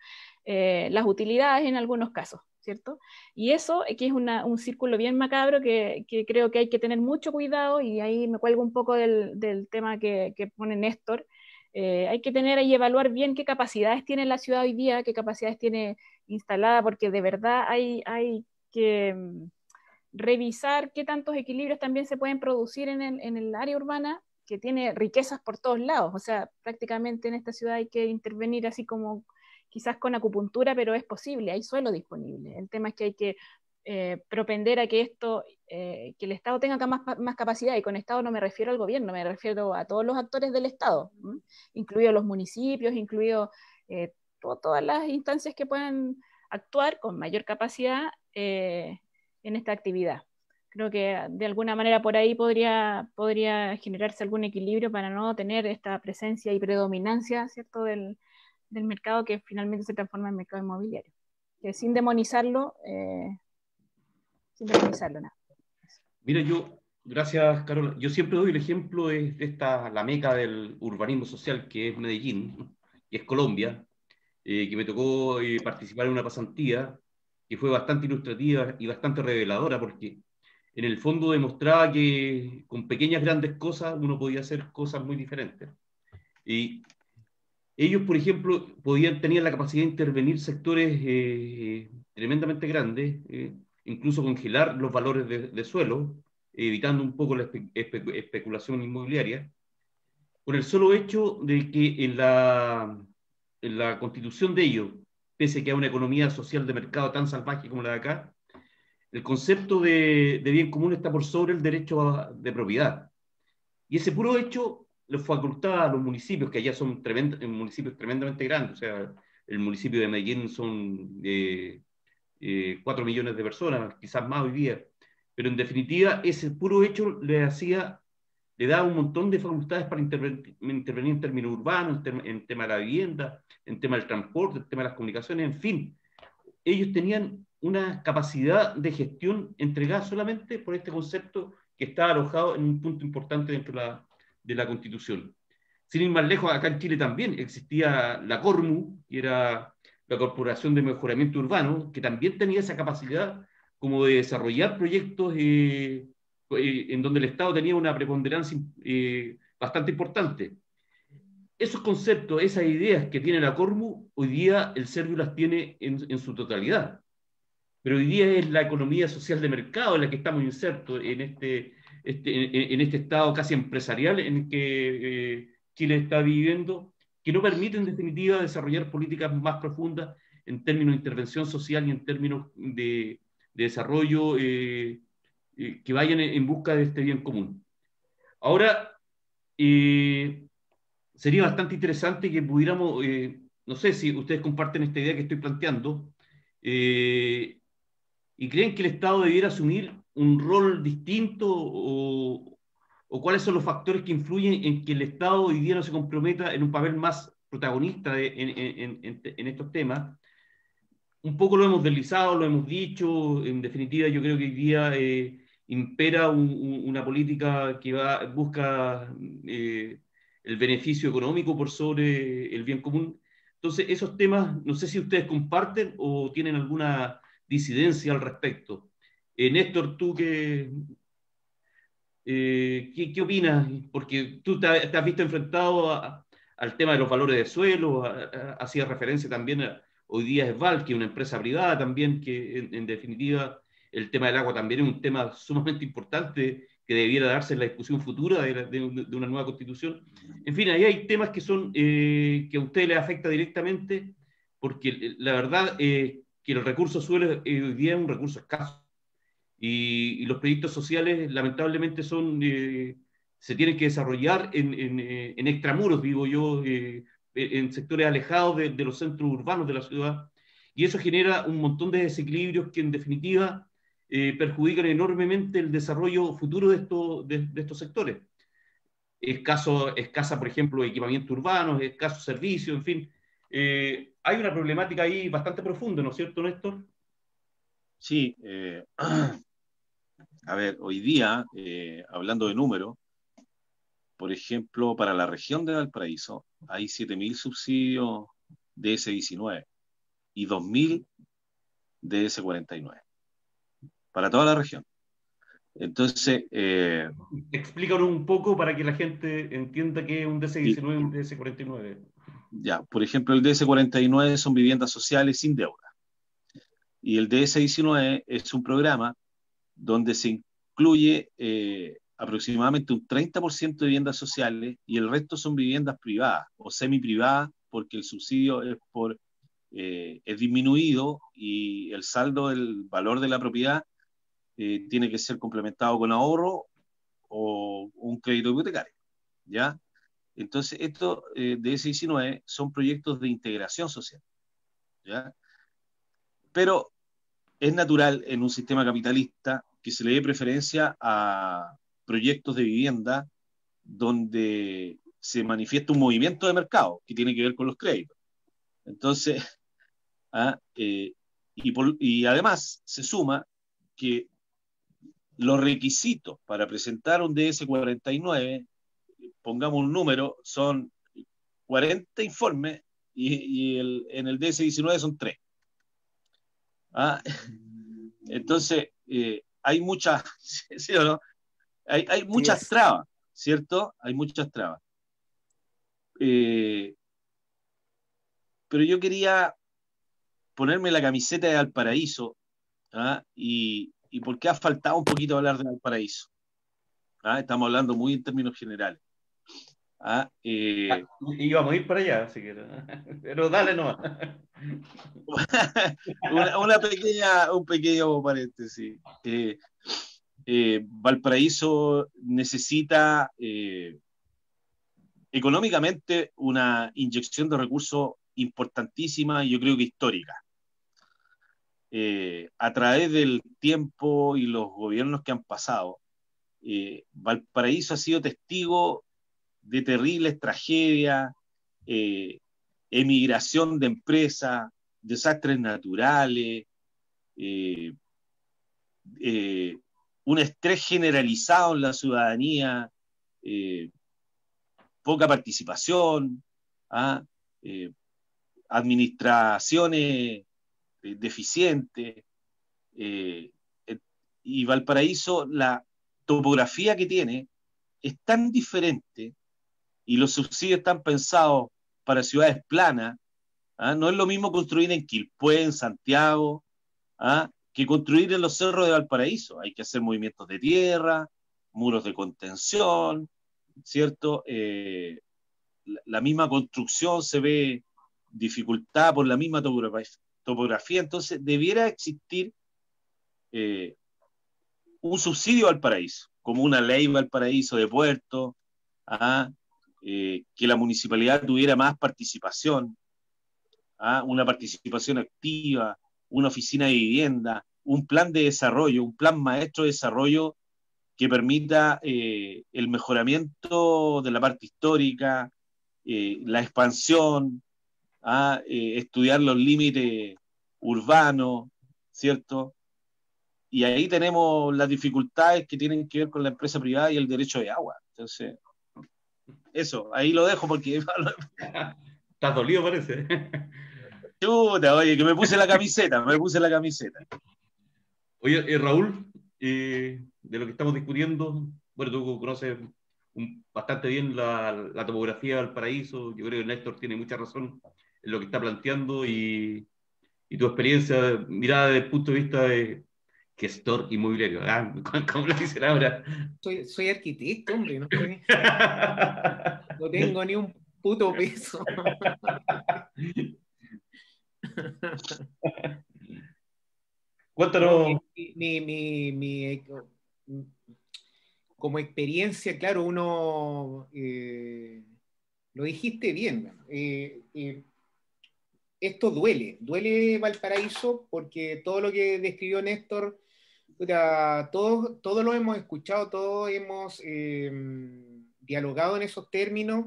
Speaker 2: las utilidades en algunos casos, ¿cierto? Y eso que es un círculo bien macabro que creo que hay que tener mucho cuidado, y ahí me cuelgo un poco del tema que pone Néstor. Hay que tener y evaluar bien qué capacidades tiene la ciudad hoy día, qué capacidades tiene instalada, porque de verdad hay que revisar qué tantos equilibrios también se pueden producir en el área urbana, que tiene riquezas por todos lados. O sea, prácticamente en esta ciudad hay que intervenir así como quizás con acupuntura, pero es posible, hay suelo disponible. El tema es que hay que propender a que que el Estado tenga más capacidad, y con Estado no me refiero al gobierno, me refiero a todos los actores del Estado, incluidos los municipios, incluidos todas las instancias que puedan actuar con mayor capacidad en esta actividad. Creo que de alguna manera por ahí podría generarse algún equilibrio para no tener esta presencia y predominancia, ¿cierto?, del mercado que finalmente se transforma en mercado inmobiliario. Que sin demonizarlo nada.
Speaker 1: Mira, gracias, Carola. Yo siempre doy el ejemplo de la meca del urbanismo social, que es Medellín, que es Colombia, que me tocó participar en una pasantía que fue bastante ilustrativa y bastante reveladora, porque en el fondo demostraba que con pequeñas grandes cosas uno podía hacer cosas muy diferentes. Y ellos, por ejemplo, tenían la capacidad de intervenir sectores tremendamente grandes, incluso congelar los valores de suelo, evitando un poco la especulación inmobiliaria, por el solo hecho de que en la constitución de ellos, pese a que hay una economía social de mercado tan salvaje como la de acá, el concepto de bien común está por sobre el derecho de propiedad. Y ese puro hecho les facultaba a los municipios, que allá son municipios tremendamente grandes. O sea, el municipio de Medellín son 4 millones de personas, quizás más hoy día. Pero en definitiva, ese puro hecho le da un montón de facultades para intervenir en términos urbanos, en tema de la vivienda, en tema del transporte, en tema de las comunicaciones, en fin. Ellos tenían una capacidad de gestión entregada solamente por este concepto que está alojado en un punto importante dentro de la Constitución. Sin ir más lejos, acá en Chile también existía la CORMU, que era la Corporación de Mejoramiento Urbano, que también tenía esa capacidad como de desarrollar proyectos en donde el Estado tenía una preponderancia bastante importante. Esos conceptos, esas ideas que tiene la CORMU, hoy día el Servio las tiene en su totalidad. Pero hoy día es la economía social de mercado en la que estamos insertos en este estado casi empresarial en el que Chile está viviendo, que no permite en definitiva desarrollar políticas más profundas en términos de intervención social y en términos de desarrollo que vayan en busca de este bien común. Ahora, sería bastante interesante que pudiéramos, no sé si ustedes comparten esta idea que estoy planteando, y creen que el Estado debiera asumir un rol distinto o cuáles son los factores que influyen en que el Estado hoy día no se comprometa en un papel más protagonista en estos temas. Un poco lo hemos deslizado, lo hemos dicho. En definitiva, yo creo que hoy día impera una política que busca el beneficio económico por sobre el bien común. Entonces, esos temas, no sé si ustedes comparten o tienen alguna disidencia al respecto. Néstor, tú que... ¿Qué opinas? Porque tú te has visto enfrentado al tema de los valores de suelo, hacía referencia también hoy día es Val, que es una empresa privada también, que en definitiva el tema del agua también es un tema sumamente importante que debiera darse en la discusión futura de una nueva constitución. En fin, ahí hay temas que son que a ustedes les afecta directamente, porque la verdad que el recurso suelo hoy día es un recurso escaso. Y los proyectos sociales lamentablemente se tienen que desarrollar en extramuros, digo yo, en sectores alejados de los centros urbanos de la ciudad. Y eso genera un montón de desequilibrios que en definitiva perjudican enormemente el desarrollo futuro de estos sectores. Escasa, por ejemplo, equipamiento urbano, escasos servicios, en fin. Hay una problemática ahí bastante profunda, ¿no es cierto, Néstor?
Speaker 3: Sí, a ver, hoy día, hablando de números, por ejemplo, para la región de Valparaíso hay 7.000 subsidios DS-19 y 2.000 DS-49 para toda la región. Entonces,
Speaker 1: explícanos un poco para que la gente entienda qué es un DS-19 y un DS-49.
Speaker 3: Ya, por ejemplo, el DS-49 son viviendas sociales sin deuda. Y el DS-19 es un programa donde se incluye aproximadamente un 30% de viviendas sociales y el resto son viviendas privadas o semi-privadas porque el subsidio es disminuido y el saldo del valor de la propiedad tiene que ser complementado con ahorro o un crédito hipotecario, ¿ya? Entonces, estos DS-19 son proyectos de integración social, ¿ya? Pero es natural en un sistema capitalista que se le dé preferencia a proyectos de vivienda donde se manifiesta un movimiento de mercado que tiene que ver con los créditos. Entonces, y además se suma que los requisitos para presentar un DS-49, pongamos un número, son 40 informes y en el DS-19 son 3. Entonces, hay muchas, ¿sí o no? Hay muchas trabas, ¿cierto? Hay muchas trabas. Pero yo quería ponerme la camiseta de Valparaíso, y por qué ha faltado un poquito hablar de Valparaíso. Estamos hablando muy en términos generales.
Speaker 1: Íbamos a ir para allá, así que, pero dale nomás.
Speaker 3: Un pequeño paréntesis. Valparaíso necesita económicamente una inyección de recursos importantísima y yo creo que histórica. A través del tiempo y los gobiernos que han pasado, Valparaíso ha sido testigo de terribles tragedias, emigración de empresas, desastres naturales, un estrés generalizado en la ciudadanía, poca participación, administraciones deficientes, y Valparaíso, la topografía que tiene es tan diferente y los subsidios están pensados para ciudades planas. No es lo mismo construir en Quilpué, en Santiago, que construir en los cerros de Valparaíso. Hay que hacer movimientos de tierra, muros de contención, ¿cierto? La misma construcción se ve dificultada por la misma topografía, entonces debiera existir un subsidio al Valparaíso, como una ley Valparaíso de puerto, que la municipalidad tuviera más participación, una participación activa, una oficina de vivienda, un plan de desarrollo, un plan maestro de desarrollo que permita el mejoramiento de la parte histórica, la expansión, estudiar los límites urbanos, ¿cierto? Y ahí tenemos las dificultades que tienen que ver con la empresa privada y el derecho de agua. Entonces, eso, ahí lo dejo porque...
Speaker 1: Estás dolido, parece.
Speaker 3: Chuta, oye, que me puse la camiseta.
Speaker 1: Oye, Raúl, de lo que estamos discutiendo, bueno, tú conoces bastante bien la topografía del Valparaíso. Yo creo que Néstor tiene mucha razón en lo que está planteando y tu experiencia mirada desde el punto de vista de gestor inmobiliario. ¿Cómo lo dicen ahora?
Speaker 4: Soy arquitecto, hombre, no tengo ni un puto peso.
Speaker 1: Cuéntanos.
Speaker 4: No, como experiencia, claro, uno, lo dijiste bien, esto duele Valparaíso porque todo lo que describió Néstor, puta, todos lo hemos escuchado, todos hemos dialogado en esos términos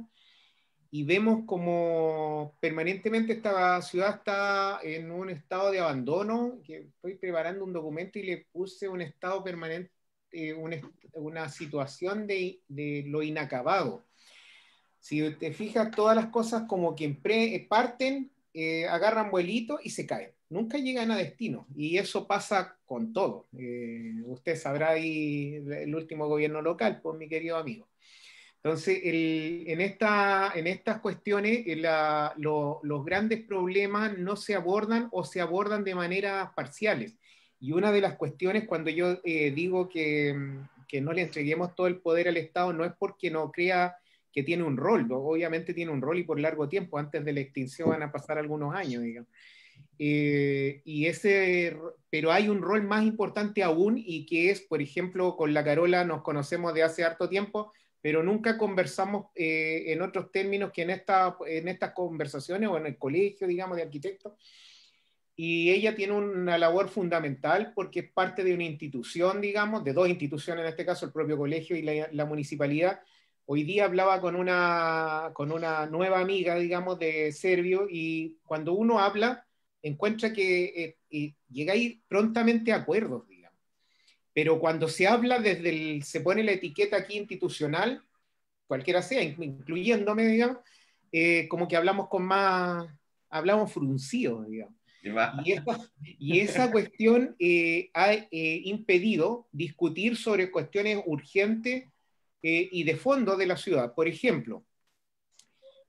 Speaker 4: y vemos como permanentemente esta ciudad está en un estado de abandono, que estoy preparando un documento y le puse un estado permanente, una situación de lo inacabado. Si te fijas, todas las cosas como que parten, agarran vuelito y se caen. Nunca llegan a destino. Y eso pasa con todo. Usted sabrá ahí el último gobierno local, pues mi querido amigo. Entonces, en estas cuestiones, los grandes problemas no se abordan o se abordan de maneras parciales. Y una de las cuestiones, cuando yo digo que no le entreguemos todo el poder al Estado, no es porque no crea que tiene un rol, ¿no? Obviamente tiene un rol y por largo tiempo, antes de la extinción van a pasar algunos años, digamos. Pero hay un rol más importante aún y que es, por ejemplo, con la Carola nos conocemos de hace harto tiempo, pero nunca conversamos en otros términos que en estas conversaciones o en el colegio, digamos, de arquitectos. Y ella tiene una labor fundamental porque es parte de una institución, digamos, de dos instituciones, en este caso el propio colegio y la municipalidad. Hoy día hablaba con una nueva amiga, digamos, de Servio, y cuando uno habla, encuentra que llegáis prontamente a acuerdos, digamos. Pero cuando se habla se pone la etiqueta aquí institucional, cualquiera sea, incluyéndome, digamos, como que hablamos fruncidos, digamos. Y esa cuestión ha impedido discutir sobre cuestiones urgentes y de fondo de la ciudad. Por ejemplo,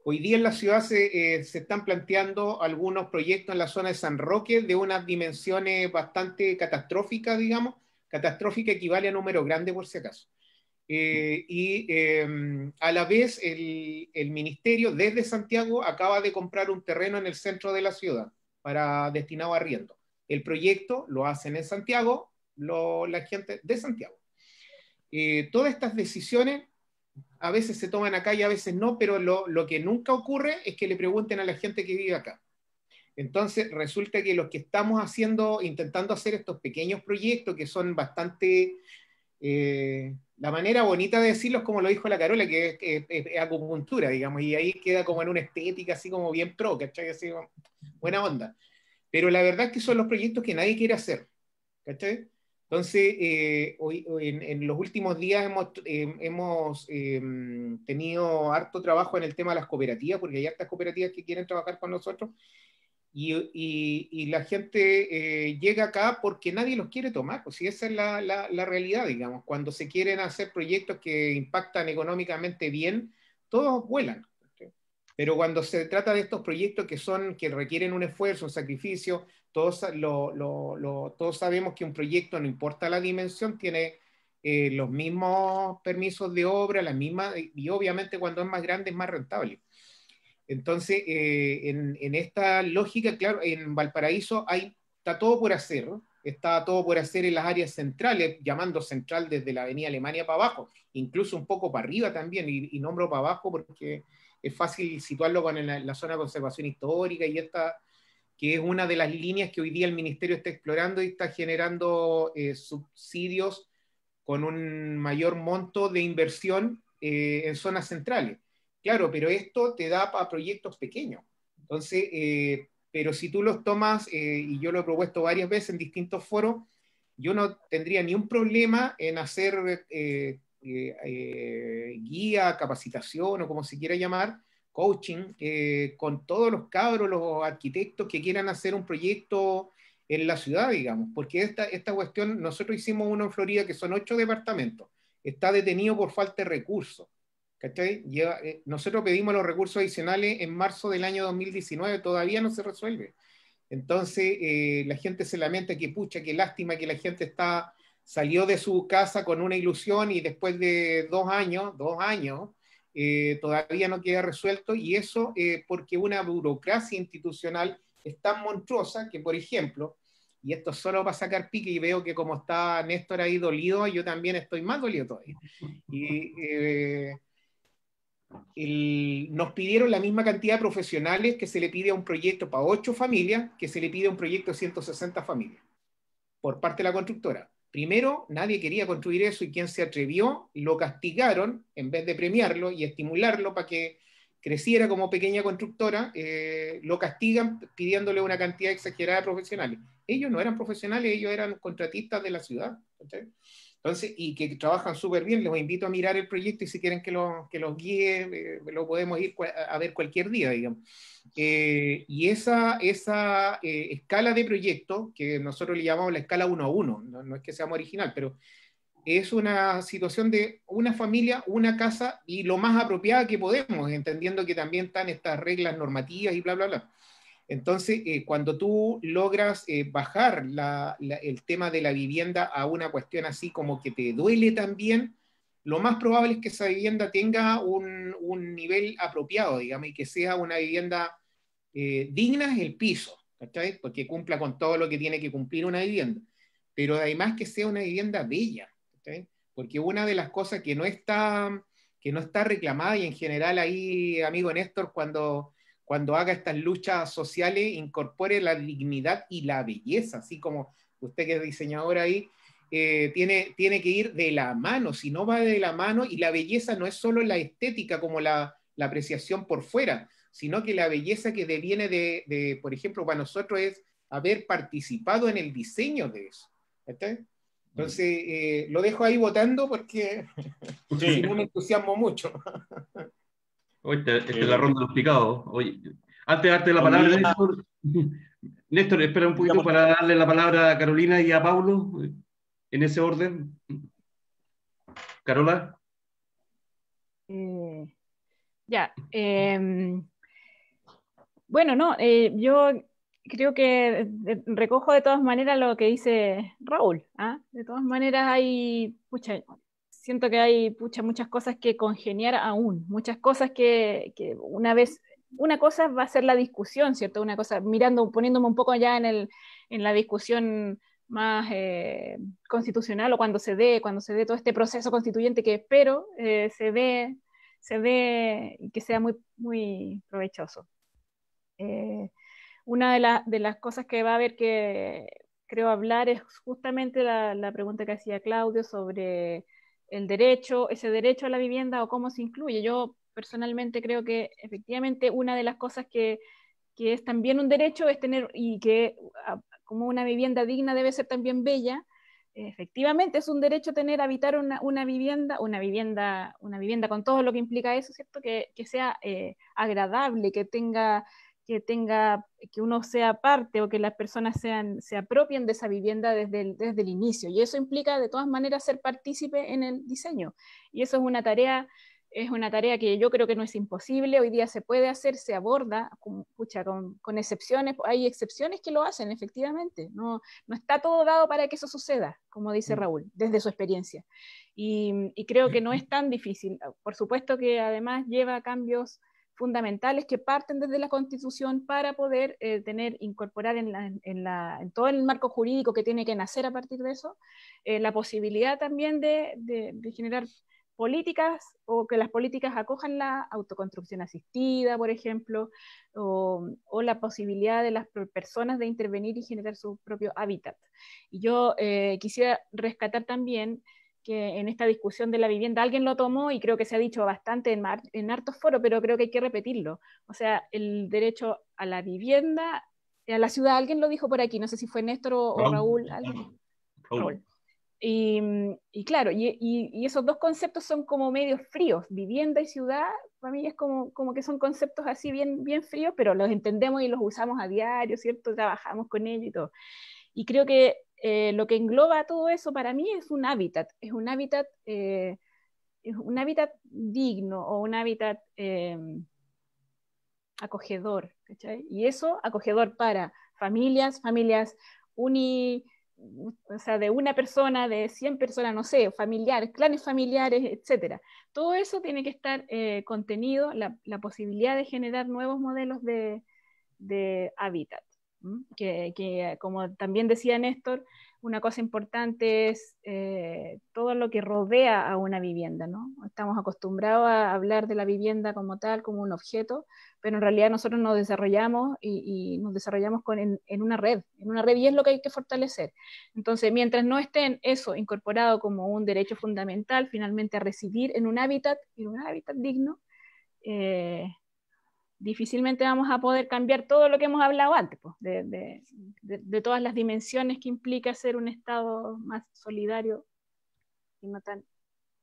Speaker 4: hoy día en la ciudad se están planteando algunos proyectos en la zona de San Roque de unas dimensiones bastante catastróficas, digamos. Catastrófica equivale a número grande, por si acaso. A la vez el ministerio desde Santiago acaba de comprar un terreno en el centro de la ciudad destinado a arriendo. El proyecto lo hacen en Santiago, la gente de Santiago. Todas estas decisiones a veces se toman acá y a veces no, pero lo que nunca ocurre es que le pregunten a la gente que vive acá. Entonces resulta que los que estamos intentando hacer estos pequeños proyectos que son bastante... la manera bonita de decirlo es como lo dijo la Carola, que es acupuntura, digamos, y ahí queda como en una estética así como bien pro, ¿cachai? Así como, buena onda. Pero la verdad es que son los proyectos que nadie quiere hacer, ¿cachai? Entonces, hoy, en los últimos días hemos tenido harto trabajo en el tema de las cooperativas, porque hay hartas cooperativas que quieren trabajar con nosotros, y la gente llega acá porque nadie los quiere tomar, pues, y esa es la realidad, digamos. Cuando se quieren hacer proyectos que impactan económicamente bien, todos vuelan. Pero cuando se trata de estos proyectos que requieren un esfuerzo, un sacrificio, todos sabemos que un proyecto, no importa la dimensión, tiene los mismos permisos de obra, y obviamente cuando es más grande es más rentable. Entonces, en esta lógica, claro, en Valparaíso está todo por hacer, ¿no? Está todo por hacer en las áreas centrales, llamando central desde la avenida Alemania para abajo, incluso un poco para arriba también, y nombro para abajo porque es fácil situarlo con la zona de conservación histórica y esta, que es una de las líneas que hoy día el Ministerio está explorando y está generando subsidios con un mayor monto de inversión en zonas centrales. Claro, pero esto te da para proyectos pequeños. Entonces, pero si tú los tomas, y yo lo he propuesto varias veces en distintos foros, yo no tendría ni un problema en hacer guía, capacitación o como se quiera llamar, coaching, con todos los cabros, los arquitectos que quieran hacer un proyecto en la ciudad, digamos, porque esta cuestión, nosotros hicimos uno en Florida que son 8 departamentos, está detenido por falta de recursos. ¿Cachai? Nosotros pedimos los recursos adicionales en marzo del año 2019, todavía no se resuelve. Entonces, la gente se lamenta que, pucha, qué lástima que la gente salió de su casa con una ilusión y después de 2 años, todavía no queda resuelto, y eso porque una burocracia institucional es tan monstruosa que, por ejemplo, y esto solo para sacar pique, y veo que como está Néstor ahí dolido, yo también estoy más dolido todavía. Nos pidieron la misma cantidad de profesionales que se le pide a un proyecto para 8 familias, que se le pide a un proyecto de 160 familias, por parte de la constructora. Primero, nadie quería construir eso, y quien se atrevió, lo castigaron, en vez de premiarlo y estimularlo para que creciera como pequeña constructora, lo castigan pidiéndole una cantidad exagerada de profesionales. Ellos no eran profesionales, ellos eran contratistas de la ciudad. ¿Okay? Entonces, y que trabajan súper bien. Les invito a mirar el proyecto, y si quieren que los guíe, lo podemos ir a ver cualquier día, digamos. Y esa escala de proyecto, que nosotros le llamamos la escala 1 a 1, no es que seamos original, pero es una situación de una familia, una casa, y lo más apropiada que podemos, entendiendo que también están estas reglas normativas y bla, bla, bla. Entonces, cuando tú logras bajar el tema de la vivienda a una cuestión así como que te duele también, lo más probable es que esa vivienda tenga un nivel apropiado, digamos, y que sea una vivienda digna es el piso, ¿cachai? Porque cumpla con todo lo que tiene que cumplir una vivienda, pero además que sea una vivienda bella, ¿cachai? Porque una de las cosas que no está reclamada, y en general ahí, amigo Néstor, cuando haga estas luchas sociales, incorpore la dignidad y la belleza, así como usted que es diseñador ahí, tiene que ir de la mano. Si no va de la mano, y la belleza no es solo la estética como la apreciación por fuera, sino que la belleza que deviene por ejemplo, para nosotros es haber participado en el diseño de eso. ¿Está? Entonces, lo dejo ahí votando porque
Speaker 3: Sí.
Speaker 4: si no me entusiasmo mucho.
Speaker 1: Oye, esta es la ronda de los picados. Oye, antes de darte la palabra, Néstor, Néstor, espera un poquito para darle la palabra a Carolina y a Paulo, en ese orden. Carola.
Speaker 2: Ya. Bueno, no, yo creo que recojo de todas maneras lo que dice Raúl. ¿Ah? De todas maneras siento que hay muchas cosas que congeniar aún, muchas cosas que una cosa va a ser la discusión, ¿cierto? Una cosa, poniéndome un poco ya en la discusión más constitucional, o cuando se dé todo este proceso constituyente que espero se dé y que sea muy, muy provechoso. Una de las cosas que va a haber que creo hablar es justamente la pregunta que hacía Claudio sobre ese derecho a la vivienda, o cómo se incluye. Yo personalmente creo que efectivamente una de las cosas que es también un derecho es tener, y que como una vivienda digna debe ser también bella. Efectivamente es un derecho habitar una vivienda con todo lo que implica eso, ¿cierto? Que sea agradable, que uno sea parte, o que las personas se apropien de esa vivienda desde el inicio. Y eso implica de todas maneras ser partícipe en el diseño. Y eso es una tarea que yo creo que no es imposible. Hoy día se puede hacer, se aborda, con excepciones. Hay excepciones que lo hacen, efectivamente. No está todo dado para que eso suceda, como dice Raúl, desde su experiencia. Y creo que no es tan difícil. Por supuesto que además lleva cambios fundamentales que parten desde la Constitución para poder incorporar en todo el marco jurídico que tiene que nacer a partir de eso, la posibilidad también de generar políticas, o que las políticas acojan la autoconstrucción asistida, por ejemplo, o la posibilidad de las personas de intervenir y generar su propio hábitat. Y yo quisiera rescatar también que en esta discusión de la vivienda alguien lo tomó, y creo que se ha dicho bastante en hartos foros, pero creo que hay que repetirlo. O sea, el derecho a la vivienda, a la ciudad, alguien lo dijo por aquí, no sé si fue Néstor o Raúl. Raúl. Y claro, y esos dos conceptos son como medio fríos. Vivienda y ciudad, para mí es como que son conceptos así bien, bien fríos, pero los entendemos y los usamos a diario, ¿cierto? Trabajamos con ellos y todo. Y creo que lo que engloba todo eso para mí es un hábitat, digno o un hábitat acogedor, ¿cachai? Y eso acogedor para familias o sea, de una persona, de 100 personas, no sé, familiares, clanes familiares, etcétera. Todo eso tiene que estar contenido, la posibilidad de generar nuevos modelos de hábitat. Que, como también decía Néstor, una cosa importante es todo lo que rodea a una vivienda, ¿no? Estamos acostumbrados a hablar de la vivienda como tal, como un objeto, pero en realidad nosotros nos desarrollamos y nos desarrollamos en una red, y es lo que hay que fortalecer. Entonces, mientras no esté eso incorporado como un derecho fundamental, finalmente a residir en un hábitat digno, difícilmente vamos a poder cambiar todo lo que hemos hablado antes, pues, de todas las dimensiones que implica ser un Estado más solidario y no tan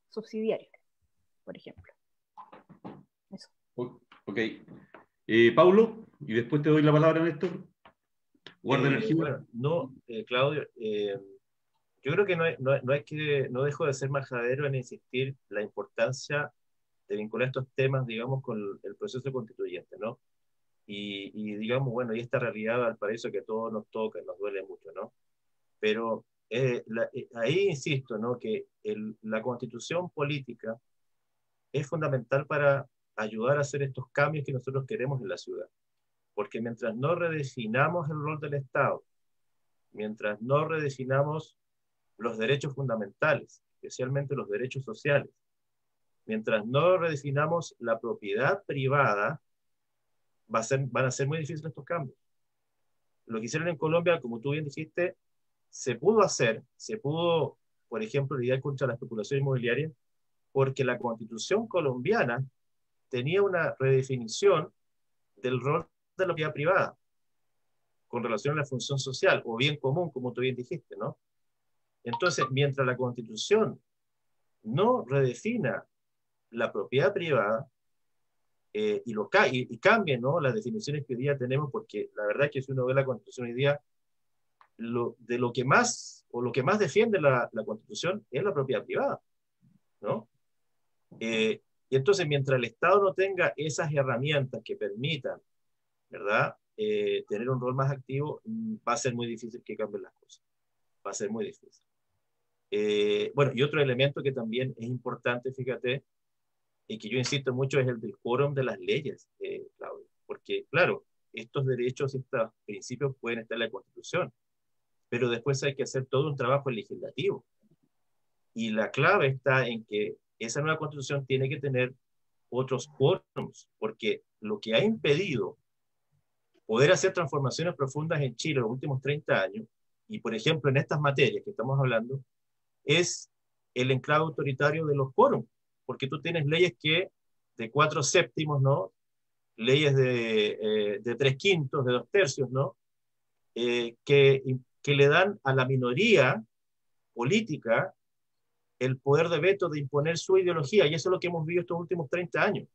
Speaker 2: subsidiario, por ejemplo. Eso.
Speaker 1: Ok. Paulo, y después te doy la palabra, Néstor. Guarda energía.
Speaker 5: Bueno, no, Claudio, yo creo que no dejo de ser majadero en insistir la importancia de vincular estos temas, digamos, con el proceso constituyente, ¿no? Y digamos, bueno, y esta realidad al paraíso que a todos nos toca, nos duele mucho, ¿no? Pero ahí insisto, ¿no? Que la constitución política es fundamental para ayudar a hacer estos cambios que nosotros queremos en la ciudad. Porque mientras no redefinamos el rol del Estado, mientras no redefinamos los derechos fundamentales, especialmente los derechos sociales, mientras no redefinamos la propiedad privada, van a ser muy difíciles estos cambios. Lo que hicieron en Colombia, como tú bien dijiste, se pudo, por ejemplo, lidiar contra la especulación inmobiliaria, porque la Constitución colombiana tenía una redefinición del rol de la propiedad privada con relación a la función social o bien común, como tú bien dijiste, ¿no? Entonces, mientras la Constitución no redefina la propiedad privada y cambie, ¿no?, las definiciones que hoy día tenemos, porque la verdad es que si uno ve la Constitución hoy día, lo que más defiende la Constitución es la propiedad privada, ¿no? Y entonces, mientras el Estado no tenga esas herramientas que permitan, ¿verdad?, tener un rol más activo, va a ser muy difícil que cambien las cosas. Va a ser muy difícil. Bueno, y otro elemento que también es importante, fíjate, y que yo insisto mucho, es el del quórum de las leyes, Claudio. Porque, claro, estos derechos, estos principios pueden estar en la Constitución, pero después hay que hacer todo un trabajo legislativo. Y la clave está en que esa nueva Constitución tiene que tener otros quórums, porque lo que ha impedido poder hacer transformaciones profundas en Chile en los últimos 30 años, y por ejemplo en estas materias que estamos hablando, es el enclave autoritario de los quórums, porque tú tienes leyes que de 4/7, ¿no? Leyes de 3/5, de 2/3, ¿no? Que le dan a la minoría política el poder de veto de imponer su ideología, y eso es lo que hemos vivido estos últimos 30 años,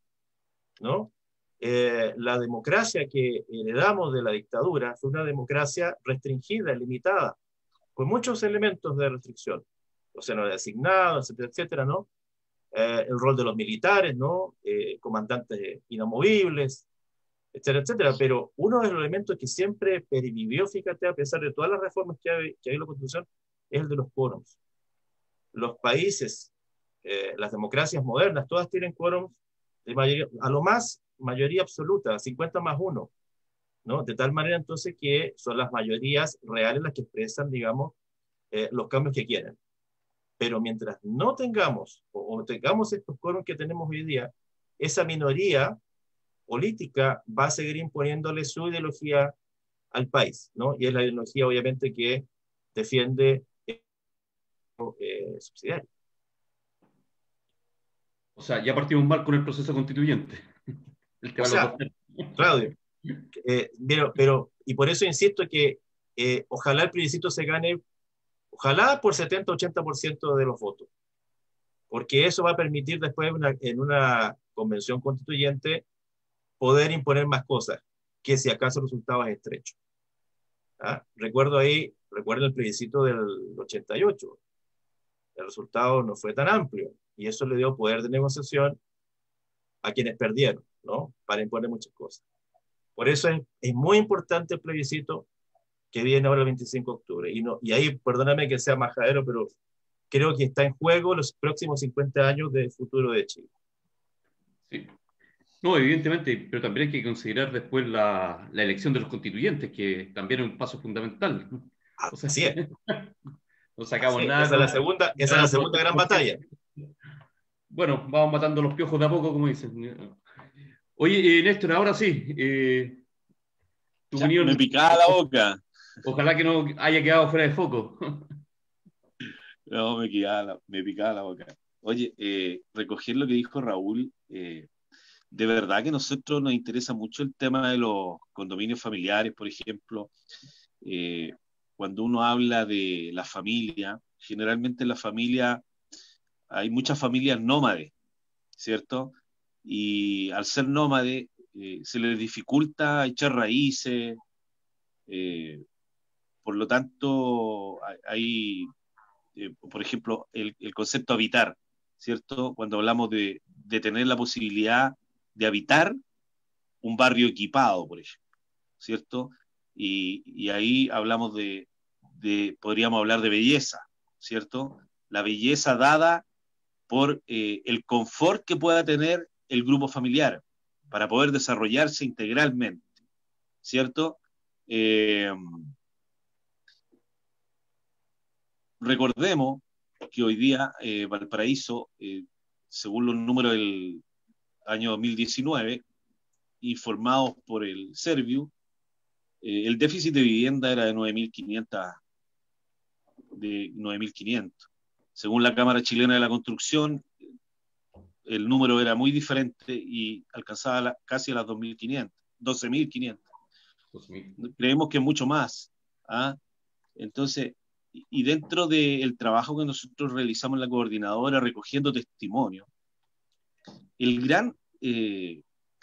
Speaker 5: ¿no? La democracia que heredamos de la dictadura fue una democracia restringida, limitada, con muchos elementos de restricción, o sea, no designados, etcétera, etcétera, ¿no? El rol de los militares, ¿no? Comandantes inamovibles, etcétera, etcétera. Pero uno de los elementos que siempre pervivió, fíjate, a pesar de todas las reformas que hay en la Constitución, es el de los quórums. Los países, las democracias modernas, todas tienen quórums de mayoría, a lo más mayoría absoluta, 50+1, ¿no? De tal manera entonces que son las mayorías reales las que expresan, digamos, los cambios que quieren. Pero mientras no tengamos o tengamos estos quórums que tenemos hoy día, esa minoría política va a seguir imponiéndole su ideología al país, ¿no? Y es la ideología, obviamente, que defiende subsidiario.
Speaker 1: O sea, ya partimos mal con el proceso constituyente.
Speaker 5: O sea, Claudio, pero y por eso insisto que ojalá el plebiscito se gane, ojalá por 70-80% de los votos, porque eso va a permitir después en una convención constituyente poder imponer más cosas, que si acaso el resultado es estrecho. ¿Ah? Recuerdo el plebiscito del 88. El resultado no fue tan amplio y eso le dio poder de negociación a quienes perdieron, ¿no? Para imponer muchas cosas. Por eso es muy importante el plebiscito que viene ahora el 25 de octubre. Y ahí, perdóname que sea majadero, pero creo que está en juego los próximos 50 años del futuro de Chile.
Speaker 1: Sí. No, evidentemente, pero también hay que considerar después la elección de los constituyentes, que también es un paso fundamental. O sea,
Speaker 5: Así es.
Speaker 1: no sacamos nada
Speaker 5: Esa es la segunda gran batalla.
Speaker 1: Bueno, vamos matando los piojos de a poco, como dicen. Oye, Néstor, ahora sí, tu
Speaker 3: Ya,
Speaker 1: opinión.
Speaker 3: me picaba la boca.
Speaker 1: Ojalá que no haya quedado fuera de foco.
Speaker 3: No, me picaba la boca. Oye, recoger lo que dijo Raúl, de verdad que a nosotros nos interesa mucho el tema de los condominios familiares, por ejemplo. Eh, Cuando uno habla de la familia, generalmente en la familia hay muchas familias nómades, ¿cierto? Y al ser nómades, se les dificulta echar raíces, eh, por lo tanto, hay, por ejemplo, el concepto habitar, ¿cierto? Cuando hablamos de tener la posibilidad de habitar un barrio equipado, por ejemplo, ¿cierto? Y ahí hablamos podríamos hablar de belleza, ¿cierto? La belleza dada por el confort que pueda tener el grupo familiar para poder desarrollarse integralmente, ¿cierto? Eh, Recordemos que hoy día Valparaíso, según los números del año 2019, informados por el Serviu, el déficit de vivienda era de 9.500. Según la Cámara Chilena de la Construcción, el número era muy diferente y alcanzaba casi a las 2.500, 12.500. Creemos que es mucho más. ¿Ah? Entonces, y dentro del trabajo que nosotros realizamos en la coordinadora, recogiendo testimonio, el gran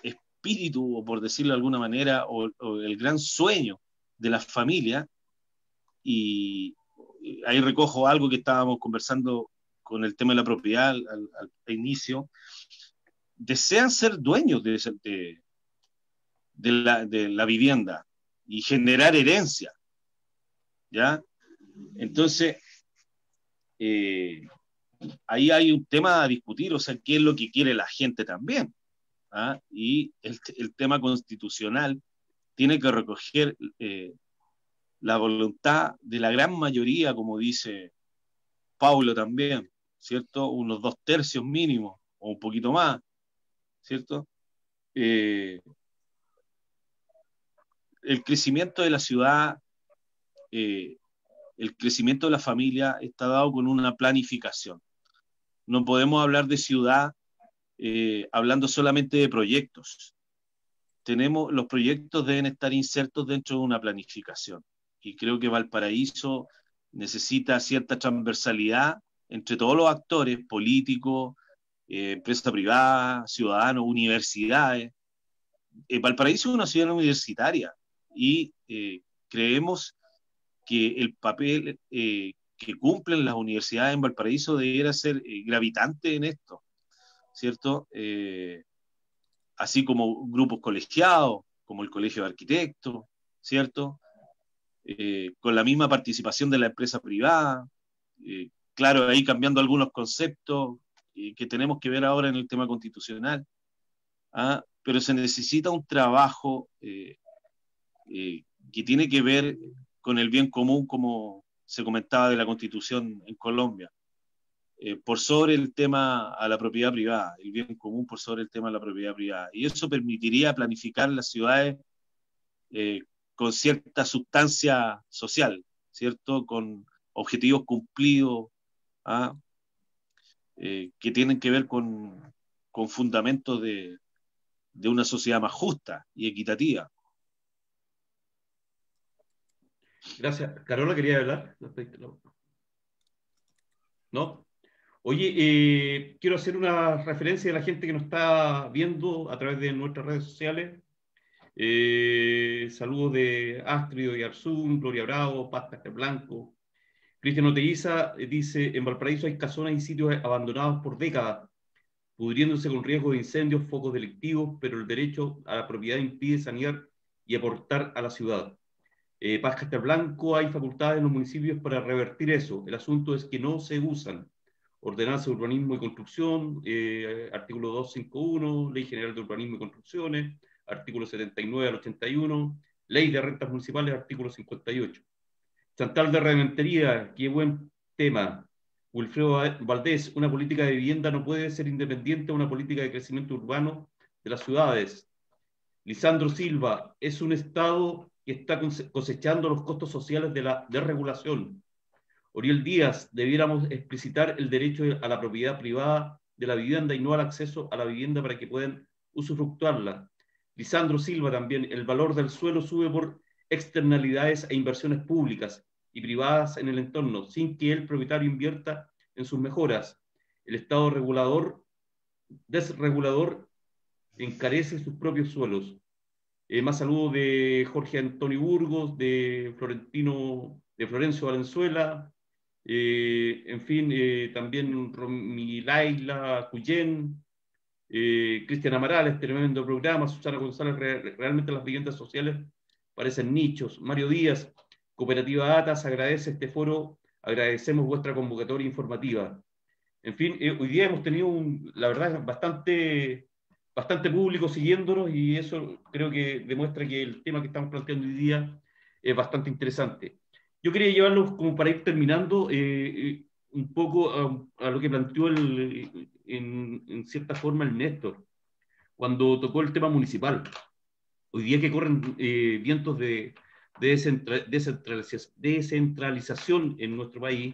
Speaker 3: espíritu, o por decirlo de alguna manera, o el gran sueño de la familia, y ahí recojo algo que estábamos conversando con el tema de la propiedad al inicio, desean ser dueños de la vivienda y generar herencia, ¿ya? Entonces, ahí hay un tema a discutir, o sea, qué es lo que quiere la gente también. ¿Ah? Y el tema constitucional tiene que recoger la voluntad de la gran mayoría, como dice Paulo también, ¿cierto? Unos 2/3 mínimo, o un poquito más, ¿cierto? El crecimiento de la ciudad, el crecimiento de la familia está dado con una planificación. No podemos hablar de ciudad hablando solamente de proyectos. Los proyectos deben estar insertos dentro de una planificación. Y creo que Valparaíso necesita cierta transversalidad entre todos los actores, políticos, empresa privada, ciudadanos, universidades. Valparaíso es una ciudad universitaria y creemos que el papel que cumplen las universidades en Valparaíso debiera ser gravitante en esto, ¿cierto? Así como grupos colegiados, como el Colegio de Arquitectos, ¿cierto? Con la misma participación de la empresa privada, claro, ahí cambiando algunos conceptos que tenemos que ver ahora en el tema constitucional, ¿ah? Pero se necesita un trabajo que tiene que ver con el bien común, como se comentaba de la Constitución en Colombia, por sobre el tema a la propiedad privada, el bien común por sobre el tema de la propiedad privada. Y eso permitiría planificar las ciudades con cierta sustancia social, ¿cierto? Con objetivos cumplidos, ¿ah? Que tienen que ver con fundamentos de una sociedad más justa y equitativa.
Speaker 1: Gracias. Carola, ¿quería hablar? ¿No? Oye, quiero hacer una referencia a la gente que nos está viendo a través de nuestras redes sociales. Saludos de Astrid y Arzún, Gloria Bravo, Paz Blanco. Cristian Oteiza dice, en Valparaíso hay casonas y sitios abandonados por décadas, pudriéndose con riesgo de incendios, focos delictivos, pero el derecho a la propiedad impide sanear y aportar a la ciudad. Paz Castelblanco, hay facultades en los municipios para revertir eso. El asunto es que no se usan. Ordenanza de Urbanismo y Construcción, artículo 251, Ley General de Urbanismo y Construcciones, artículo 79 al 81, Ley de Rentas Municipales, artículo 58. Chantal de Rementería, qué buen tema. Wilfredo Valdés, una política de vivienda no puede ser independiente de una política de crecimiento urbano de las ciudades. Lisandro Silva, es un Estado que está cosechando los costos sociales de la desregulación. Oriol Díaz, debiéramos explicitar el derecho a la propiedad privada de la vivienda y no al acceso a la vivienda para que puedan usufructuarla. Lisandro Silva también, el valor del suelo sube por externalidades e inversiones públicas y privadas en el entorno, sin que el propietario invierta en sus mejoras. El Estado desregulador encarece sus propios suelos. Más saludos de Jorge Antonio Burgos, de Florencio Valenzuela, en fin, también Romilaila Cuyén, Cristian Amaral, tremendo programa, Susana González, realmente las viviendas sociales parecen nichos. Mario Díaz, Cooperativa ATAS, agradece este foro, agradecemos vuestra convocatoria informativa. En fin, hoy día hemos tenido, la verdad, bastante público siguiéndonos y eso creo que demuestra que el tema que estamos planteando hoy día es bastante interesante. Yo quería llevarlos como para ir terminando un poco a lo que planteó en cierta forma el Néstor, cuando tocó el tema municipal. Hoy día que corren vientos de descentralización en nuestro país,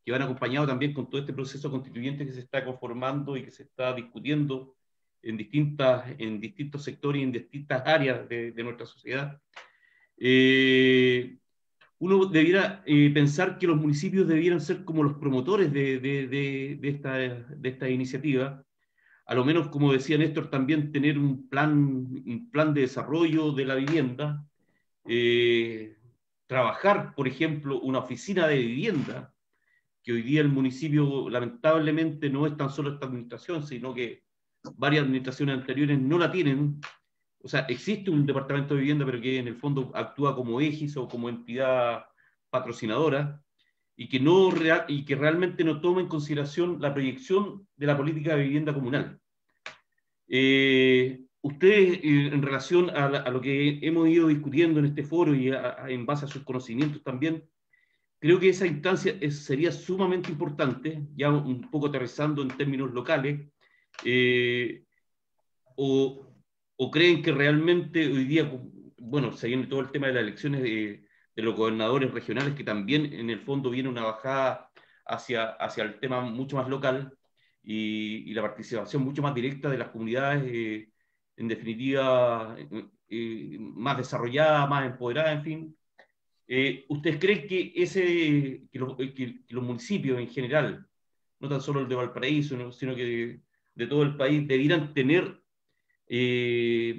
Speaker 1: que van acompañados también con todo este proceso constituyente que se está conformando y que se está discutiendo en distintos sectores y en distintas áreas de nuestra sociedad. Uno debiera pensar que los municipios debieran ser como los promotores de esta iniciativa, a lo menos, como decía Néstor, también tener un plan de desarrollo de la vivienda, trabajar, por ejemplo, una oficina de vivienda, que hoy día el municipio lamentablemente no es tan solo esta administración, sino que varias administraciones anteriores no la tienen. O sea, existe un departamento de vivienda, pero que en el fondo actúa como égis o como entidad patrocinadora, y que realmente no toma en consideración la proyección de la política de vivienda comunal. Ustedes, en relación a lo que hemos ido discutiendo en este foro y en base a sus conocimientos también, creo que esa instancia sería sumamente importante, ya un poco aterrizando en términos locales, o creen que realmente hoy día, bueno, se viene todo el tema de las elecciones de los gobernadores regionales, que también en el fondo viene una bajada hacia el tema mucho más local y la participación mucho más directa de las comunidades, en definitiva, más desarrollada, más empoderada, en fin. ¿Ustedes creen que los municipios en general, no tan solo el de Valparaíso, sino que de todo el país, debieran tener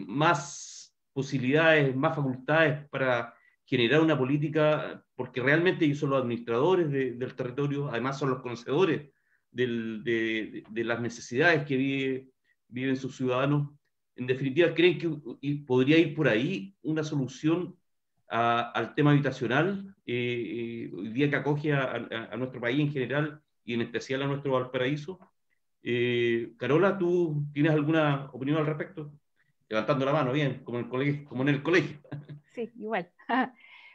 Speaker 1: más posibilidades, más facultades para generar una política, porque realmente ellos son los administradores del territorio, además son los conocedores de las necesidades que viven sus ciudadanos? En definitiva, ¿creen que podría ir por ahí una solución al tema habitacional, hoy día que acoge a nuestro país en general y en especial a nuestro Valparaíso? Carola, ¿tú tienes alguna opinión al respecto? Levantando la mano, bien, como en el colegio.
Speaker 2: Sí, igual.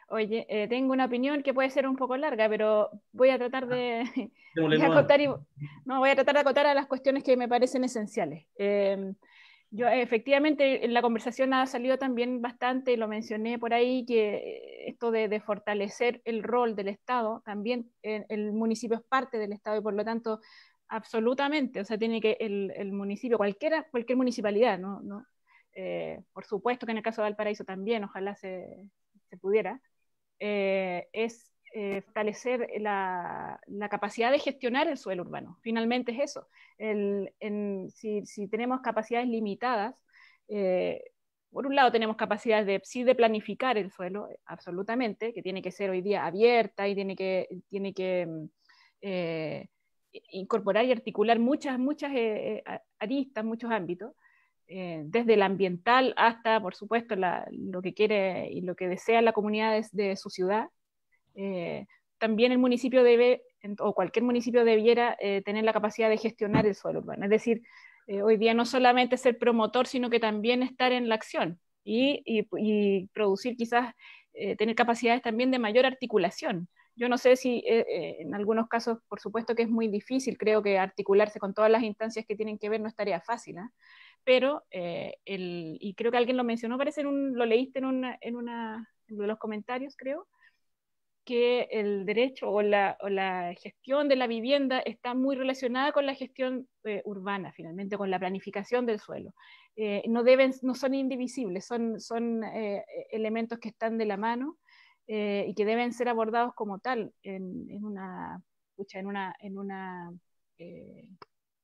Speaker 2: Oye, tengo una opinión que puede ser un poco larga, pero voy a tratar de acotar voy a tratar de acotar a las cuestiones que me parecen esenciales. Yo efectivamente en la conversación ha salido también bastante, y lo mencioné por ahí, que esto de fortalecer el rol del Estado, también el municipio es parte del Estado y por lo tanto absolutamente, o sea, tiene que el municipio, cualquier municipalidad, ¿no? Por supuesto que en el caso de Valparaíso también, ojalá se pudiera, es fortalecer la capacidad de gestionar el suelo urbano. Finalmente es eso. Si tenemos capacidades limitadas, por un lado tenemos capacidad sí de planificar el suelo, absolutamente, que tiene que ser hoy día abierta y tiene que incorporar y articular muchas aristas, muchos ámbitos, desde el ambiental hasta, por supuesto, lo que quiere y lo que desea la comunidad de su ciudad. También el municipio debe, o cualquier municipio debiera tener la capacidad de gestionar el suelo urbano. Es decir, hoy día no solamente ser promotor, sino que también estar en la acción y producir quizás, tener capacidades también de mayor articulación. Yo no sé si en algunos casos, por supuesto que es muy difícil, creo que articularse con todas las instancias que tienen que ver no es tarea fácil, ¿eh? Pero, y creo que alguien lo mencionó, parece, lo leíste en uno de los comentarios, creo, que el derecho o la gestión de la vivienda está muy relacionada con la gestión urbana, finalmente, con la planificación del suelo. No son indivisibles, son elementos que están de la mano y que deben ser abordados como tal en una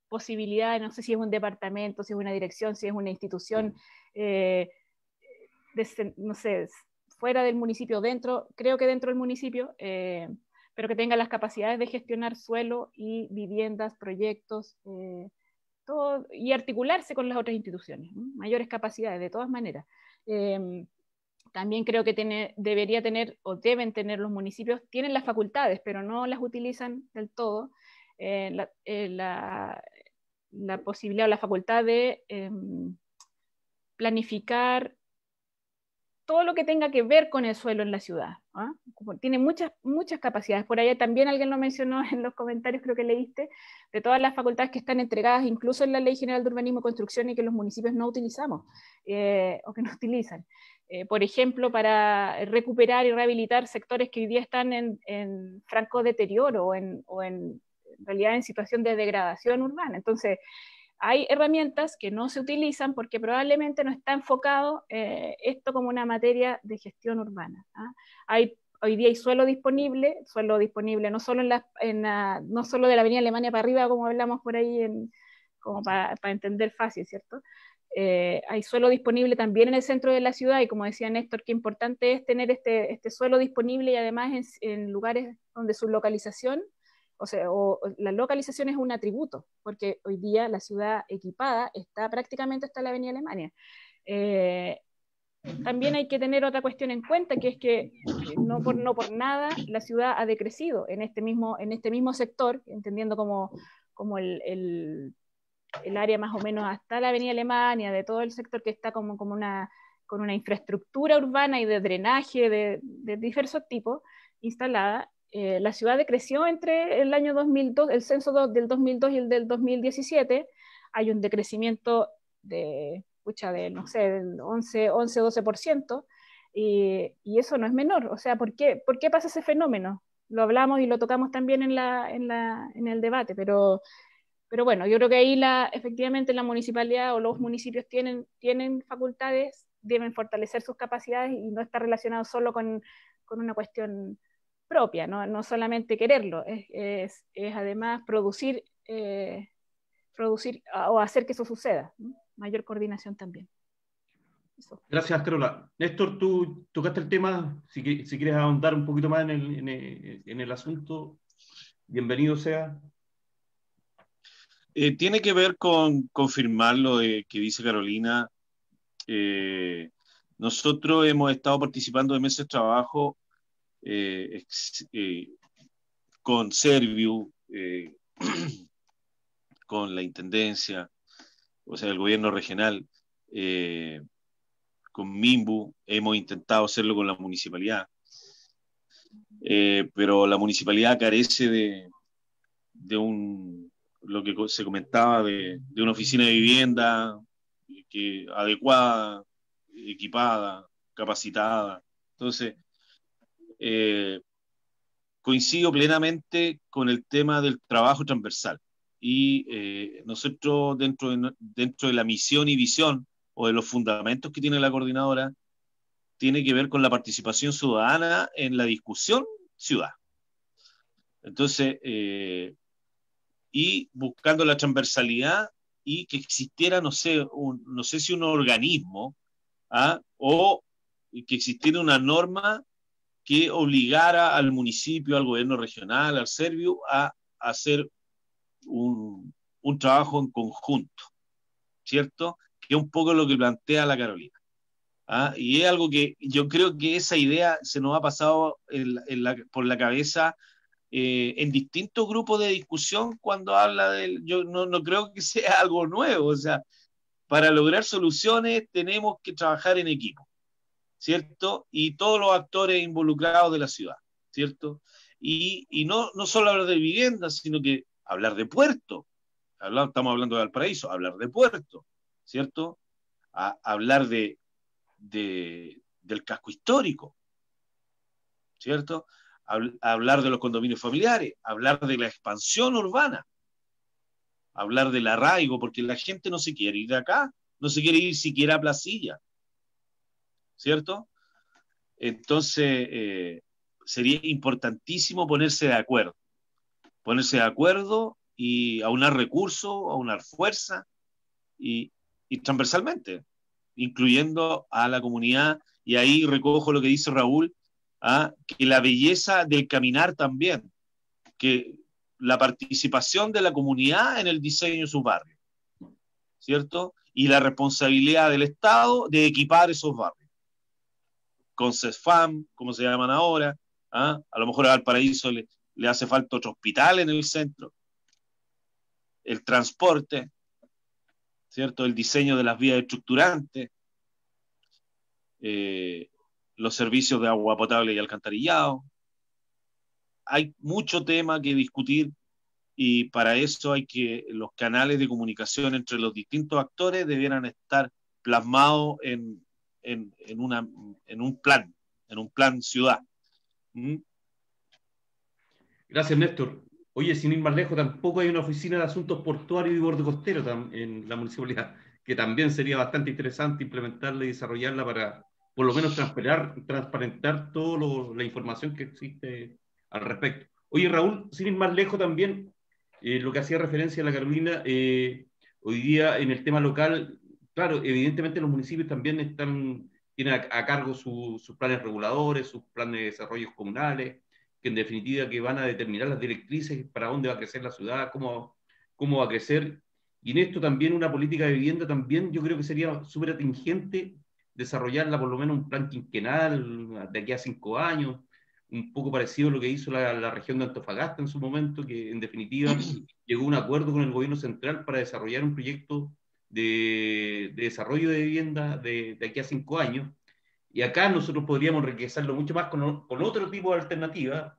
Speaker 2: posibilidad, no sé si es un departamento, si es una dirección, si es una institución, no sé, fuera del municipio, creo que dentro del municipio, pero que tenga las capacidades de gestionar suelo y viviendas, proyectos, todo, y articularse con las otras instituciones, ¿no? Mayores capacidades, de todas maneras. También creo que debería tener, o deben tener los municipios, tienen las facultades, pero no las utilizan del todo, la posibilidad o la facultad de planificar todo lo que tenga que ver con el suelo en la ciudad, ¿eh? Tiene muchas capacidades. Por ahí también alguien lo mencionó en los comentarios, creo que leíste, de todas las facultades que están entregadas incluso en la Ley General de Urbanismo y Construcción y que los municipios no utilizamos, o que no utilizan. Por ejemplo, para recuperar y rehabilitar sectores que hoy día están en franco deterioro o en realidad en situación de degradación urbana. Entonces, hay herramientas que no se utilizan porque probablemente no está enfocado esto como una materia de gestión urbana, ¿eh? Hoy día hay suelo disponible no solo, no solo de la Avenida Alemania para arriba, como hablamos por ahí, como para entender fácil, ¿cierto? Hay suelo disponible también en el centro de la ciudad y, como decía Néstor, qué importante es tener este suelo disponible y además en lugares donde su localización, la localización es un atributo, porque hoy día la ciudad equipada está prácticamente hasta la Avenida Alemania. También hay que tener otra cuestión en cuenta, que es que no por nada la ciudad ha decrecido en este mismo sector, entendiendo como el área más o menos hasta la Avenida Alemania, de todo el sector que está con una infraestructura urbana y de drenaje de diversos tipos instalada. La ciudad decreció entre el año 2002, el censo del 2002 y el del 2017. Hay un decrecimiento de no sé, del 11-12%, y eso no es menor. O sea, ¿por qué pasa ese fenómeno? Lo hablamos y lo tocamos también en el debate, pero bueno, yo creo que ahí efectivamente la municipalidad o los municipios tienen facultades, deben fortalecer sus capacidades y no está relacionado solo con una cuestión propia, no solamente quererlo, es además producir o hacer que eso suceda, ¿no? Mayor coordinación también. Eso.
Speaker 1: Gracias, Carola. Néstor, tú tocaste el tema, si quieres ahondar un poquito más en el asunto, bienvenido sea.
Speaker 3: Tiene que ver con confirmar lo que dice Carolina. Nosotros hemos estado participando de mesas de trabajo con Serviu, con la Intendencia, o sea, el gobierno regional, con MIMBU, hemos intentado hacerlo con la municipalidad, pero la municipalidad carece de lo que se comentaba, de una oficina de vivienda adecuada, equipada, capacitada. Entonces, coincido plenamente con el tema del trabajo transversal. Y nosotros, dentro de la misión y visión o de los fundamentos que tiene la coordinadora, tiene que ver con la participación ciudadana en la discusión ciudad. Entonces, y buscando la transversalidad y que existiera, no sé si un organismo o que existiera una norma que obligara al municipio, al gobierno regional, al Serviu, a hacer un trabajo en conjunto, ¿cierto? Que es un poco lo que plantea la Carolina. Y es algo que yo creo que esa idea se nos ha pasado por la cabeza en distintos grupos de discusión cuando habla del... Yo no creo que sea algo nuevo, o sea, para lograr soluciones tenemos que trabajar en equipo, ¿cierto? Y todos los actores involucrados de la ciudad, ¿cierto? Y no solo hablar de vivienda, sino que hablar de puerto. Estamos hablando de Valparaíso, hablar de puerto, ¿cierto? Hablar del casco histórico, ¿cierto? Hablar de los condominios familiares, hablar de la expansión urbana, hablar del arraigo, porque la gente no se quiere ir de acá, no se quiere ir siquiera a Placilla, ¿cierto? Entonces, sería importantísimo ponerse de acuerdo y aunar recursos, aunar fuerza y transversalmente, incluyendo a la comunidad, y ahí recojo lo que dice Raúl, que la belleza del caminar también, que la participación de la comunidad en el diseño de sus barrios, ¿cierto? Y la responsabilidad del Estado de equipar esos barrios, con CESFAM, como se llaman ahora, a lo mejor a Valparaíso le hace falta otro hospital en el centro, el transporte, ¿cierto? El diseño de las vías estructurantes, los servicios de agua potable y alcantarillado. Hay mucho tema que discutir y para eso hay que los canales de comunicación entre los distintos actores debieran estar plasmados en un plan ciudad.
Speaker 1: Gracias, Néstor. Oye, sin ir más lejos, tampoco hay una oficina de asuntos portuarios y borde costero en la municipalidad, que también sería bastante interesante implementarla y desarrollarla para, por lo menos, transparentar toda la información que existe al respecto. Oye, Raúl, sin ir más lejos también, lo que hacía referencia a la Carolina, hoy día en el tema local, claro, evidentemente los municipios también tienen a cargo sus planes reguladores, sus planes de desarrollo comunales, que en definitiva que van a determinar las directrices para dónde va a crecer la ciudad, cómo va a crecer. Y en esto también una política de vivienda también yo creo que sería súper atingente desarrollarla por lo menos un plan quinquenal de aquí a 5 años, un poco parecido a lo que hizo la región de Antofagasta en su momento, que en definitiva llegó a un acuerdo con el gobierno central para desarrollar un proyecto de desarrollo de vivienda de aquí a 5 años. Y acá nosotros podríamos enriquecerlo mucho más con otro tipo de alternativas,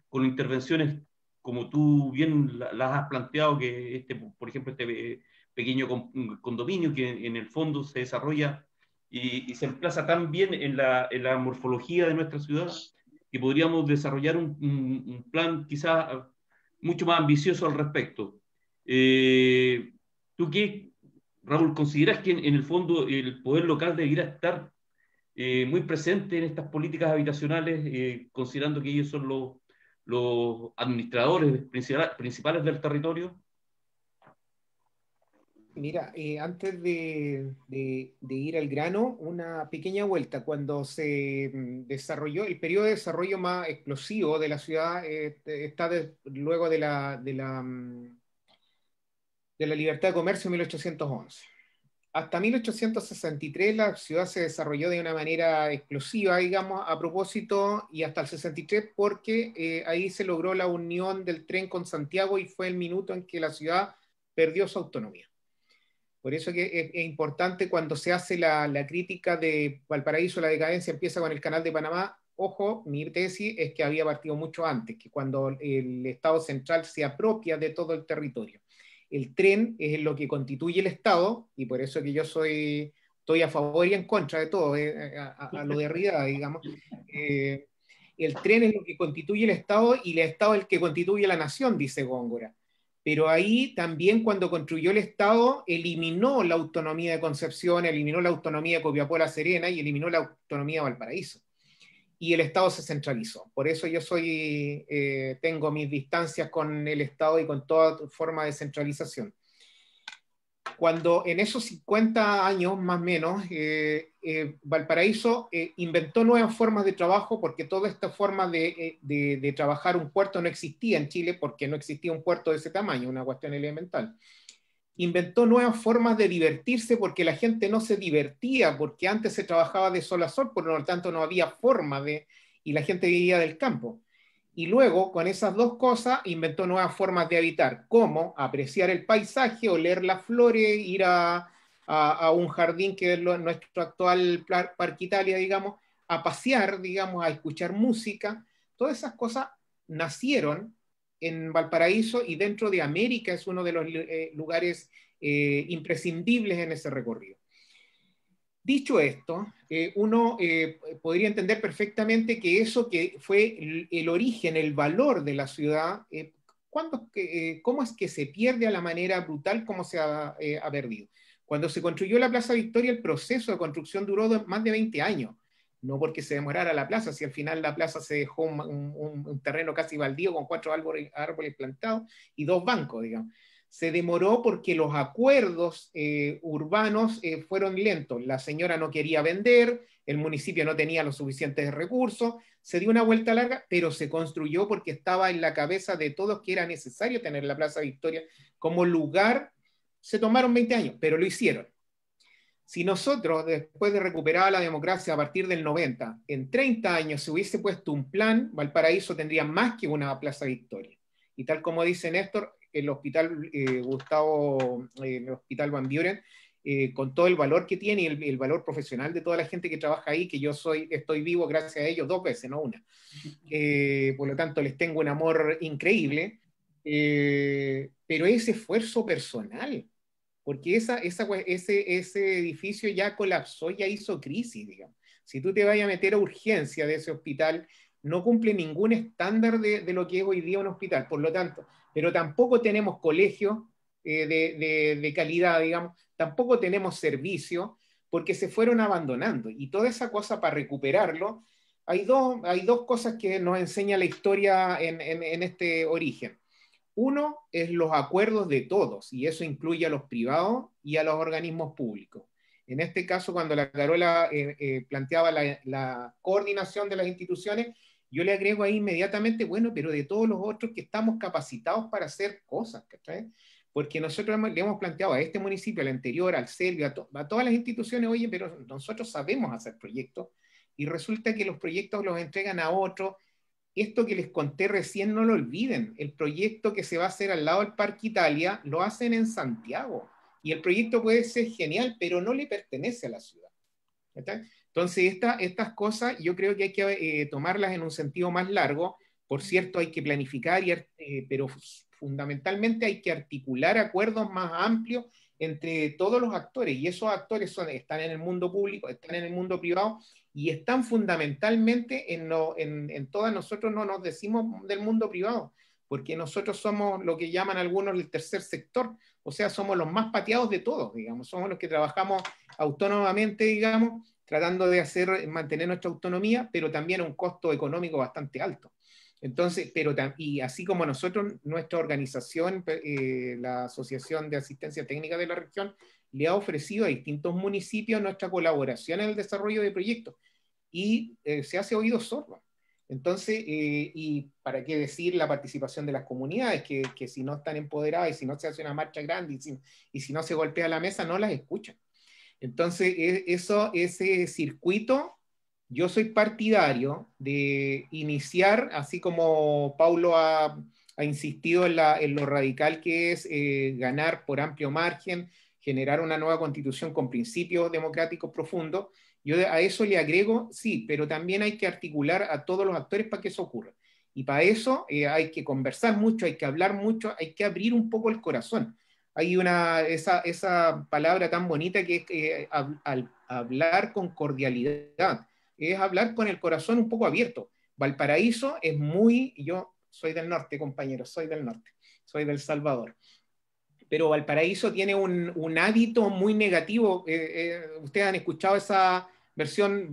Speaker 1: con intervenciones como tú bien las has planteado, que por ejemplo, este pequeño condominio que en el fondo se desarrolla y se emplaza tan bien en la morfología de nuestra ciudad, que podríamos desarrollar un plan quizás mucho más ambicioso al respecto. ¿Tú qué, Raúl, consideras que en el fondo el poder local debería estar muy presente en estas políticas habitacionales, considerando que ellos son los administradores principales del territorio?
Speaker 4: Mira, antes de ir al grano, una pequeña vuelta. Cuando se desarrolló, el periodo de desarrollo más explosivo de la ciudad está luego de la libertad de comercio en 1811. Hasta 1863 la ciudad se desarrolló de una manera explosiva, digamos, a propósito, y hasta el 63 porque ahí se logró la unión del tren con Santiago y fue el minuto en que la ciudad perdió su autonomía. Por eso que es importante cuando se hace la crítica de Valparaíso, la decadencia empieza con el Canal de Panamá. Ojo, mi tesis es que había partido mucho antes, que cuando el Estado central se apropia de todo el territorio. El tren es lo que constituye el Estado, y por eso que yo estoy a favor y en contra de todo, a lo de arriba, digamos. El tren es lo que constituye el Estado y el Estado es el que constituye la nación, dice Góngora. Pero ahí también cuando construyó el Estado eliminó la autonomía de Concepción, eliminó la autonomía de Copiapó La Serena y eliminó la autonomía de Valparaíso. Y el Estado se centralizó. Por eso yo tengo mis distancias con el Estado y con toda forma de centralización. Cuando en esos 50 años más o menos, Valparaíso inventó nuevas formas de trabajo, porque toda esta forma de trabajar un puerto no existía en Chile, porque no existía un puerto de ese tamaño, una cuestión elemental. Inventó nuevas formas de divertirse, porque la gente no se divertía, porque antes se trabajaba de sol a sol, por lo tanto no había forma y la gente vivía del campo. Y luego, con esas dos cosas, inventó nuevas formas de habitar, como apreciar el paisaje, oler las flores, ir a un jardín que es nuestro actual Parque Italia, digamos, a pasear, digamos, a escuchar música. Todas esas cosas nacieron en Valparaíso, y dentro de América es uno de los lugares imprescindibles en ese recorrido. Dicho esto, uno podría entender perfectamente que eso que fue el origen, el valor de la ciudad, ¿cómo es que se pierde a la manera brutal como se ha perdido? Cuando se construyó la Plaza Victoria, el proceso de construcción duró más de 20 años. No porque se demorara la plaza, si al final la plaza se dejó un terreno casi baldío con 4 árboles plantados y 2 bancos, digamos. Se demoró porque los acuerdos urbanos fueron lentos. La señora no quería vender, el municipio no tenía los suficientes recursos, se dio una vuelta larga, pero se construyó porque estaba en la cabeza de todos que era necesario tener la Plaza Victoria como lugar. Se tomaron 20 años, pero lo hicieron. Si nosotros, después de recuperar la democracia a partir del 90, en 30 años se hubiese puesto un plan, Valparaíso tendría más que una Plaza Victoria. Y tal como dice Néstor, el hospital el hospital Van Buren, con todo el valor que tiene y el valor profesional de toda la gente que trabaja ahí, que yo estoy vivo gracias a ellos 2 veces, no una. Por lo tanto, les tengo un amor increíble, pero ese esfuerzo personal, porque ese edificio ya colapsó, ya hizo crisis, digamos. Si tú te vas a meter a urgencia de ese hospital, no cumple ningún estándar de lo que es hoy día un hospital, por lo tanto, pero tampoco tenemos colegios de calidad, digamos, tampoco tenemos servicios, porque se fueron abandonando, y toda esa cosa para recuperarlo, hay dos cosas que nos enseña la historia en este origen. Uno es los acuerdos de todos, y eso incluye a los privados y a los organismos públicos. En este caso, cuando la Carola planteaba la coordinación de las instituciones, yo le agrego ahí inmediatamente, bueno, pero de todos los otros que estamos capacitados para hacer cosas, ¿cachai? Porque nosotros le hemos planteado a este municipio, al anterior, al Servio, a todas las instituciones, oye, pero nosotros sabemos hacer proyectos, y resulta que los proyectos los entregan a otros. Esto que les conté recién, no lo olviden, el proyecto que se va a hacer al lado del Parque Italia lo hacen en Santiago, y el proyecto puede ser genial, pero no le pertenece a la ciudad. ¿Está? Entonces, estas cosas yo creo que hay que tomarlas en un sentido más largo. Por cierto, hay que planificar, pero fundamentalmente hay que articular acuerdos más amplios entre todos los actores, y esos actores están en el mundo público, están en el mundo privado, y están fundamentalmente en todas. Nosotros no nos decimos del mundo privado, porque nosotros somos lo que llaman algunos el tercer sector, o sea, somos los más pateados de todos, digamos, somos los que trabajamos autónomamente, digamos, tratando de mantener nuestra autonomía, pero también a un costo económico bastante alto. Entonces, y así como nosotros, nuestra organización, la Asociación de Asistencia Técnica de la Región, le ha ofrecido a distintos municipios nuestra colaboración en el desarrollo de proyectos, y se hace oído sordo. Entonces, y para qué decir la participación de las comunidades, que si no están empoderadas, y si no se hace una marcha grande, y si no se golpea la mesa, no las escuchan. Entonces, ese circuito, yo soy partidario de iniciar, así como Paulo ha insistido en lo radical que es ganar por amplio margen, generar una nueva constitución con principios democráticos profundos. Yo a eso le agrego, sí, pero también hay que articular a todos los actores para que eso ocurra. Y para eso hay que conversar mucho, hay que hablar mucho, hay que abrir un poco el corazón. Hay esa palabra tan bonita que es hablar con cordialidad, es hablar con el corazón un poco abierto. Valparaíso es yo soy del norte, compañeros, soy del norte, soy del Salvador, pero Valparaíso tiene un hábito muy negativo. Ustedes han escuchado esa versión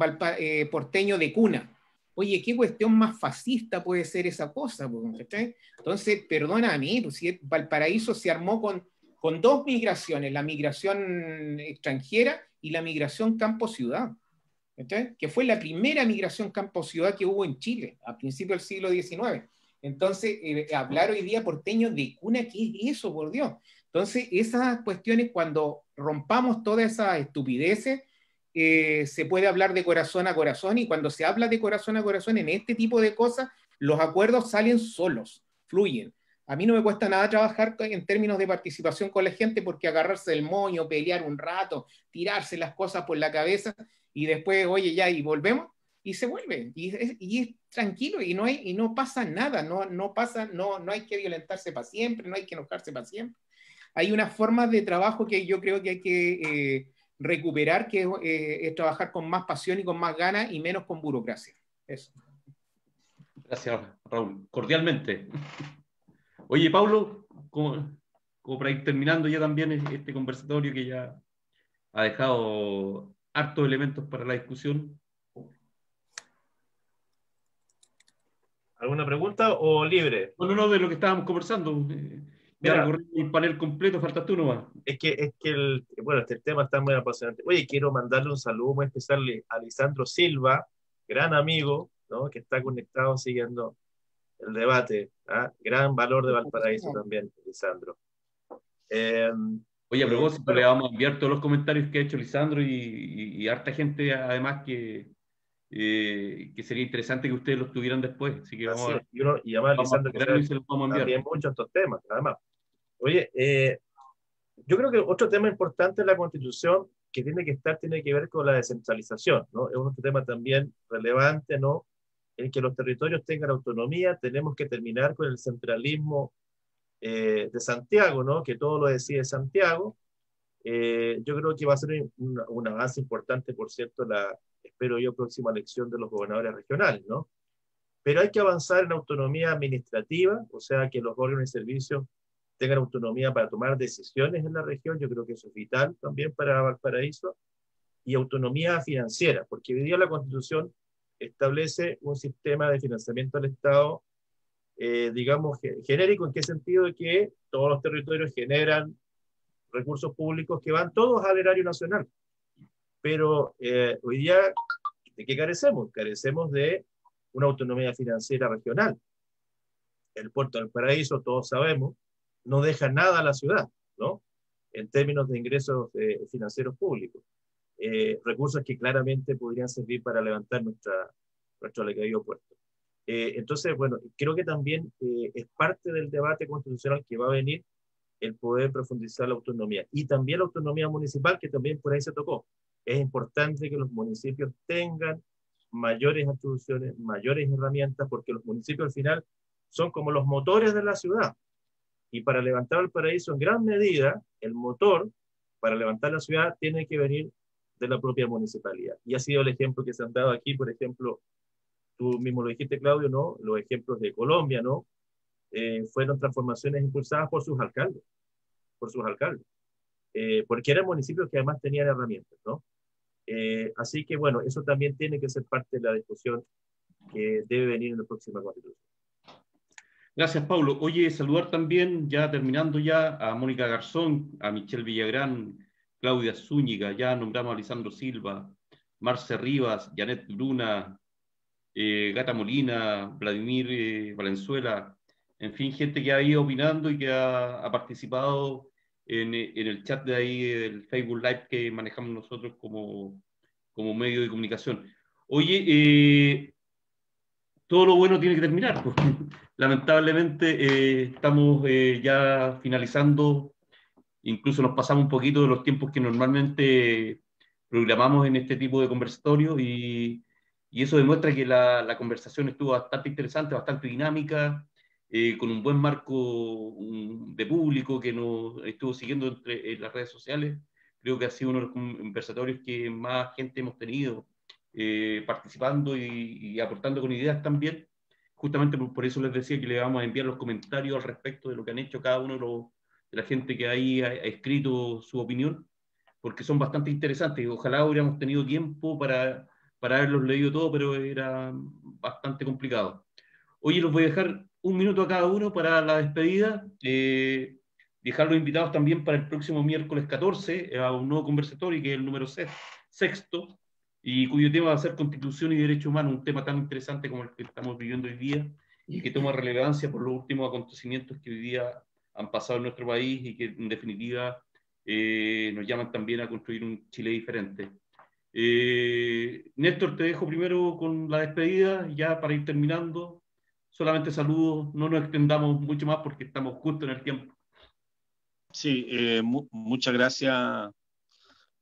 Speaker 4: porteño de cuna. Oye, ¿qué cuestión más fascista puede ser esa cosa? ¿Cachai? Entonces, perdona a mí, si Valparaíso se armó con 2 migraciones, la migración extranjera y la migración campo-ciudad. ¿cachai? Que fue la primera migración campo-ciudad que hubo en Chile a principios del siglo XIX. Entonces, hablar hoy día porteño de cuna, ¿qué es eso, por Dios? Entonces, esas cuestiones, cuando rompamos todas esas estupideces, se puede hablar de corazón a corazón, y cuando se habla de corazón a corazón en este tipo de cosas, los acuerdos salen solos, fluyen. A mí no me cuesta nada trabajar en términos de participación con la gente, porque agarrarse el moño, pelear un rato, tirarse las cosas por la cabeza y después, oye, ya, y volvemos, y se vuelve, y es tranquilo, y no pasa nada, no hay que violentarse para siempre, no hay que enojarse para siempre. Hay una forma de trabajo que yo creo que hay que recuperar, que es trabajar con más pasión y con más ganas y menos con burocracia. Eso.
Speaker 1: Gracias, Raúl. Cordialmente. Oye, Pablo, como para ir terminando ya también este conversatorio que ya ha dejado hartos elementos para la discusión.
Speaker 5: ¿Alguna pregunta o libre?
Speaker 1: No, de lo que estábamos conversando. Ya recorrimos el panel completo, faltas tú nomás.
Speaker 5: Es que bueno, este tema está muy apasionante. Oye, quiero mandarle un saludo muy especial a Lisandro Silva, gran amigo, ¿no? Que está conectado siguiendo el debate. ¿Ah? Gran valor de Valparaíso también, Lisandro.
Speaker 1: Oye, a propósito, le vamos a enviar todos los comentarios que ha hecho Lisandro y harta gente además que sería interesante que ustedes los tuvieran después. Así que vamos
Speaker 5: y además Lisandro que también mucho estos temas, además. Oye, yo creo que otro tema importante en la Constitución que tiene que ver con la descentralización, ¿no? Es otro tema también relevante, ¿no? En que los territorios tengan autonomía. Tenemos que terminar con el centralismo de Santiago, ¿no? Que todo lo decide Santiago. Yo creo que va a ser un avance importante, por cierto, espero yo, próxima elección de los gobernadores regionales, ¿no? Pero hay que avanzar en autonomía administrativa, o sea, que los órganos y servicios tengan autonomía para tomar decisiones en la región. Yo creo que eso es vital también para Valparaíso. Y autonomía financiera, porque hoy día la Constitución establece un sistema de financiamiento al Estado, digamos, genérico. ¿En qué sentido? De que todos los territorios generan recursos públicos que van todos al erario nacional. Pero hoy día, ¿de qué carecemos? Carecemos de una autonomía financiera regional. El puerto del Paraíso, todos sabemos, no deja nada a la ciudad, ¿no? En términos de ingresos financieros públicos. Recursos que claramente podrían servir para levantar nuestro decaído puerto. Entonces, bueno, creo que también es parte del debate constitucional que va a venir el poder profundizar la autonomía. Y también la autonomía municipal, que también por ahí se tocó. Es importante que los municipios tengan mayores atribuciones, mayores herramientas, porque los municipios al final son como los motores de la ciudad. Y para levantar Valparaíso, en gran medida, el motor para levantar la ciudad tiene que venir de la propia municipalidad. Y ha sido el ejemplo que se han dado aquí, por ejemplo, tú mismo lo dijiste, Claudio, ¿no? Los ejemplos de Colombia, ¿no? Fueron transformaciones impulsadas por sus alcaldes, porque eran municipios que además tenían herramientas, ¿no? Así que, bueno, eso también tiene que ser parte de la discusión que debe venir en la próxima Constitución.
Speaker 1: Gracias, Pablo. Oye, saludar también, ya terminando ya, a Mónica Garzón, a Michelle Villagrán, Claudia Zúñiga, ya nombramos a Lisandro Silva, Marce Rivas, Janet Luna, Gata Molina, Vladimir Valenzuela, en fin, gente que ha ido opinando y que ha participado en el chat de ahí del Facebook Live que manejamos nosotros como medio de comunicación. Oye, todo lo bueno tiene que terminar, porque lamentablemente estamos ya finalizando, incluso nos pasamos un poquito de los tiempos que normalmente programamos en este tipo de conversatorios y eso demuestra que la conversación estuvo bastante interesante, bastante dinámica, con un buen marco de público que nos estuvo siguiendo en las redes sociales. Creo que ha sido uno de los conversatorios que más gente hemos tenido participando y aportando con ideas también. Justamente por eso les decía que le vamos a enviar los comentarios al respecto de lo que han hecho cada uno de la gente que ahí ha escrito su opinión, porque son bastante interesantes. Ojalá hubiéramos tenido tiempo para haberlos leído todo, pero era bastante complicado. Oye, los voy a dejar un minuto a cada uno para la despedida. Dejar los invitados también para el próximo miércoles 14 a un nuevo conversatorio, que es el número sexto, y cuyo tema va a ser Constitución y Derechos Humanos, un tema tan interesante como el que estamos viviendo hoy día y que toma relevancia por los últimos acontecimientos que hoy día han pasado en nuestro país y que en definitiva nos llaman también a construir un Chile diferente. Néstor, te dejo primero con la despedida, ya para ir terminando. Solamente saludos, no nos extendamos mucho más porque estamos justo en el tiempo.
Speaker 3: Sí, muchas gracias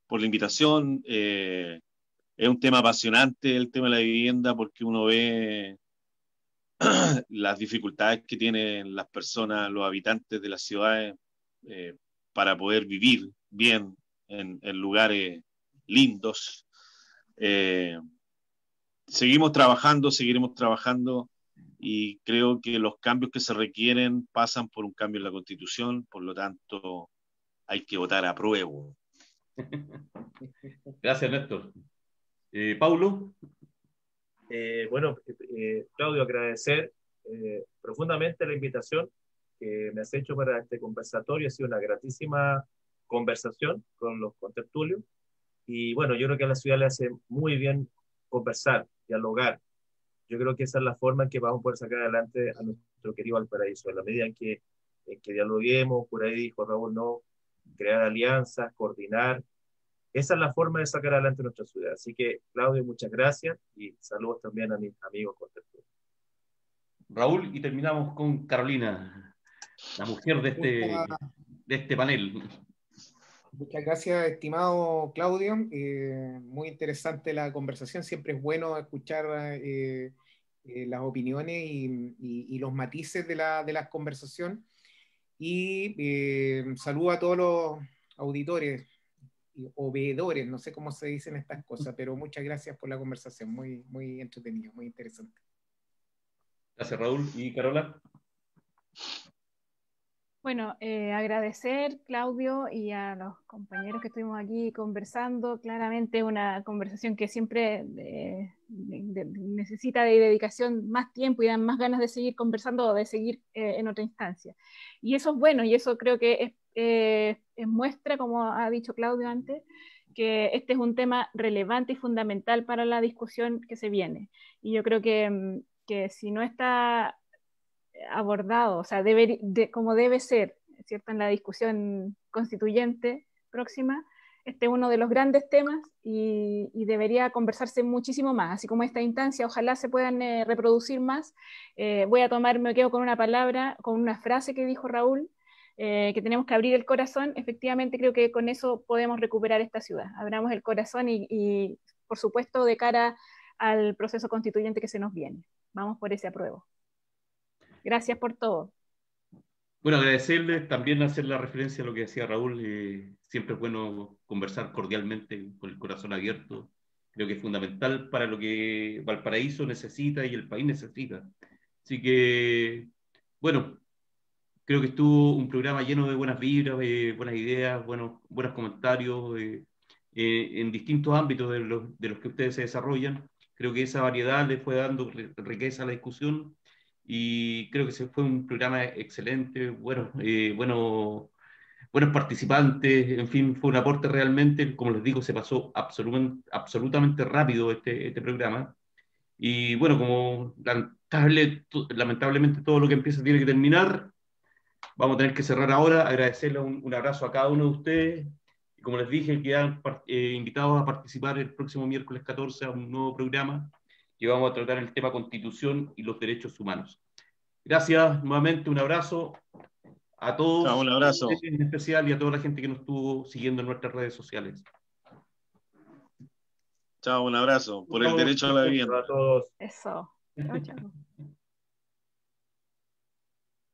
Speaker 3: por la invitación. Es un tema apasionante el tema de la vivienda porque uno ve las dificultades que tienen las personas, los habitantes de las ciudades para poder vivir bien en lugares lindos. Seguiremos trabajando y creo que los cambios que se requieren pasan por un cambio en la Constitución, por lo tanto hay que votar a prueba.
Speaker 1: Gracias, Néstor. Paulo.
Speaker 5: Bueno, Claudio, agradecer profundamente la invitación que me has hecho para este conversatorio. Ha sido una gratísima conversación con los contertulios. Y bueno, yo creo que a la ciudad le hace muy bien conversar, dialogar. Yo creo que esa es la forma en que vamos a poder sacar adelante a nuestro querido Valparaíso. En la medida en que dialoguemos, por ahí dijo Raúl, no, crear alianzas, coordinar. Esa es la forma de sacar adelante nuestra ciudad. Así que, Claudio, muchas gracias y saludos también a mis amigos contertulios.
Speaker 1: Raúl, y terminamos con Carolina, la mujer de este panel.
Speaker 4: Muchas gracias, estimado Claudio. Muy interesante la conversación. Siempre es bueno escuchar las opiniones y los matices de la conversación. Y saludo a todos los auditores o veedores, no sé cómo se dicen estas cosas, pero muchas gracias por la conversación. Muy, muy entretenido, muy interesante.
Speaker 1: Gracias, Raúl. ¿Y Carola?
Speaker 2: Bueno, agradecer, Claudio, y a los compañeros que estuvimos aquí conversando. Claramente una conversación que siempre necesita de dedicación más tiempo y dan más ganas de seguir conversando o de seguir en otra instancia. Y eso es bueno, y eso creo que muestra, como ha dicho Claudio antes, que este es un tema relevante y fundamental para la discusión que se viene. Y yo creo que si no está abordado, o sea, como debe ser, ¿cierto? En la discusión constituyente próxima, este es uno de los grandes temas y debería conversarse muchísimo más, así como esta instancia, ojalá se puedan reproducir más. Me quedo con una palabra, con una frase que dijo Raúl, que tenemos que abrir el corazón. Efectivamente, creo que con eso podemos recuperar esta ciudad. Abramos el corazón y por supuesto, de cara al proceso constituyente que se nos viene. Vamos por ese apruebo. Gracias por todo.
Speaker 1: Bueno, agradecerles, también hacer la referencia a lo que decía Raúl. Siempre es bueno conversar cordialmente, con el corazón abierto. Creo que es fundamental para lo que Valparaíso necesita y el país necesita. Así que, bueno, creo que estuvo un programa lleno de buenas vibras, buenas ideas, buenos comentarios en distintos ámbitos de los que ustedes se desarrollan. Creo que esa variedad le fue dando riqueza a la discusión y creo que fue un programa excelente, buenos participantes, en fin, fue un aporte realmente, como les digo, se pasó absolutamente rápido este programa. Y bueno, como lamentablemente todo lo que empieza tiene que terminar, vamos a tener que cerrar ahora. Agradecerle un abrazo a cada uno de ustedes. Y como les dije, quedan invitados a participar el próximo miércoles 14 a un nuevo programa que vamos a tratar el tema Constitución y los derechos humanos. Gracias nuevamente, un abrazo a todos,
Speaker 3: Chao, un abrazo.
Speaker 1: En especial, y a toda la gente que nos estuvo siguiendo en nuestras redes sociales.
Speaker 3: Chao, un abrazo por el derecho a la vivienda.
Speaker 5: A todos.
Speaker 2: Eso. Chao, chao.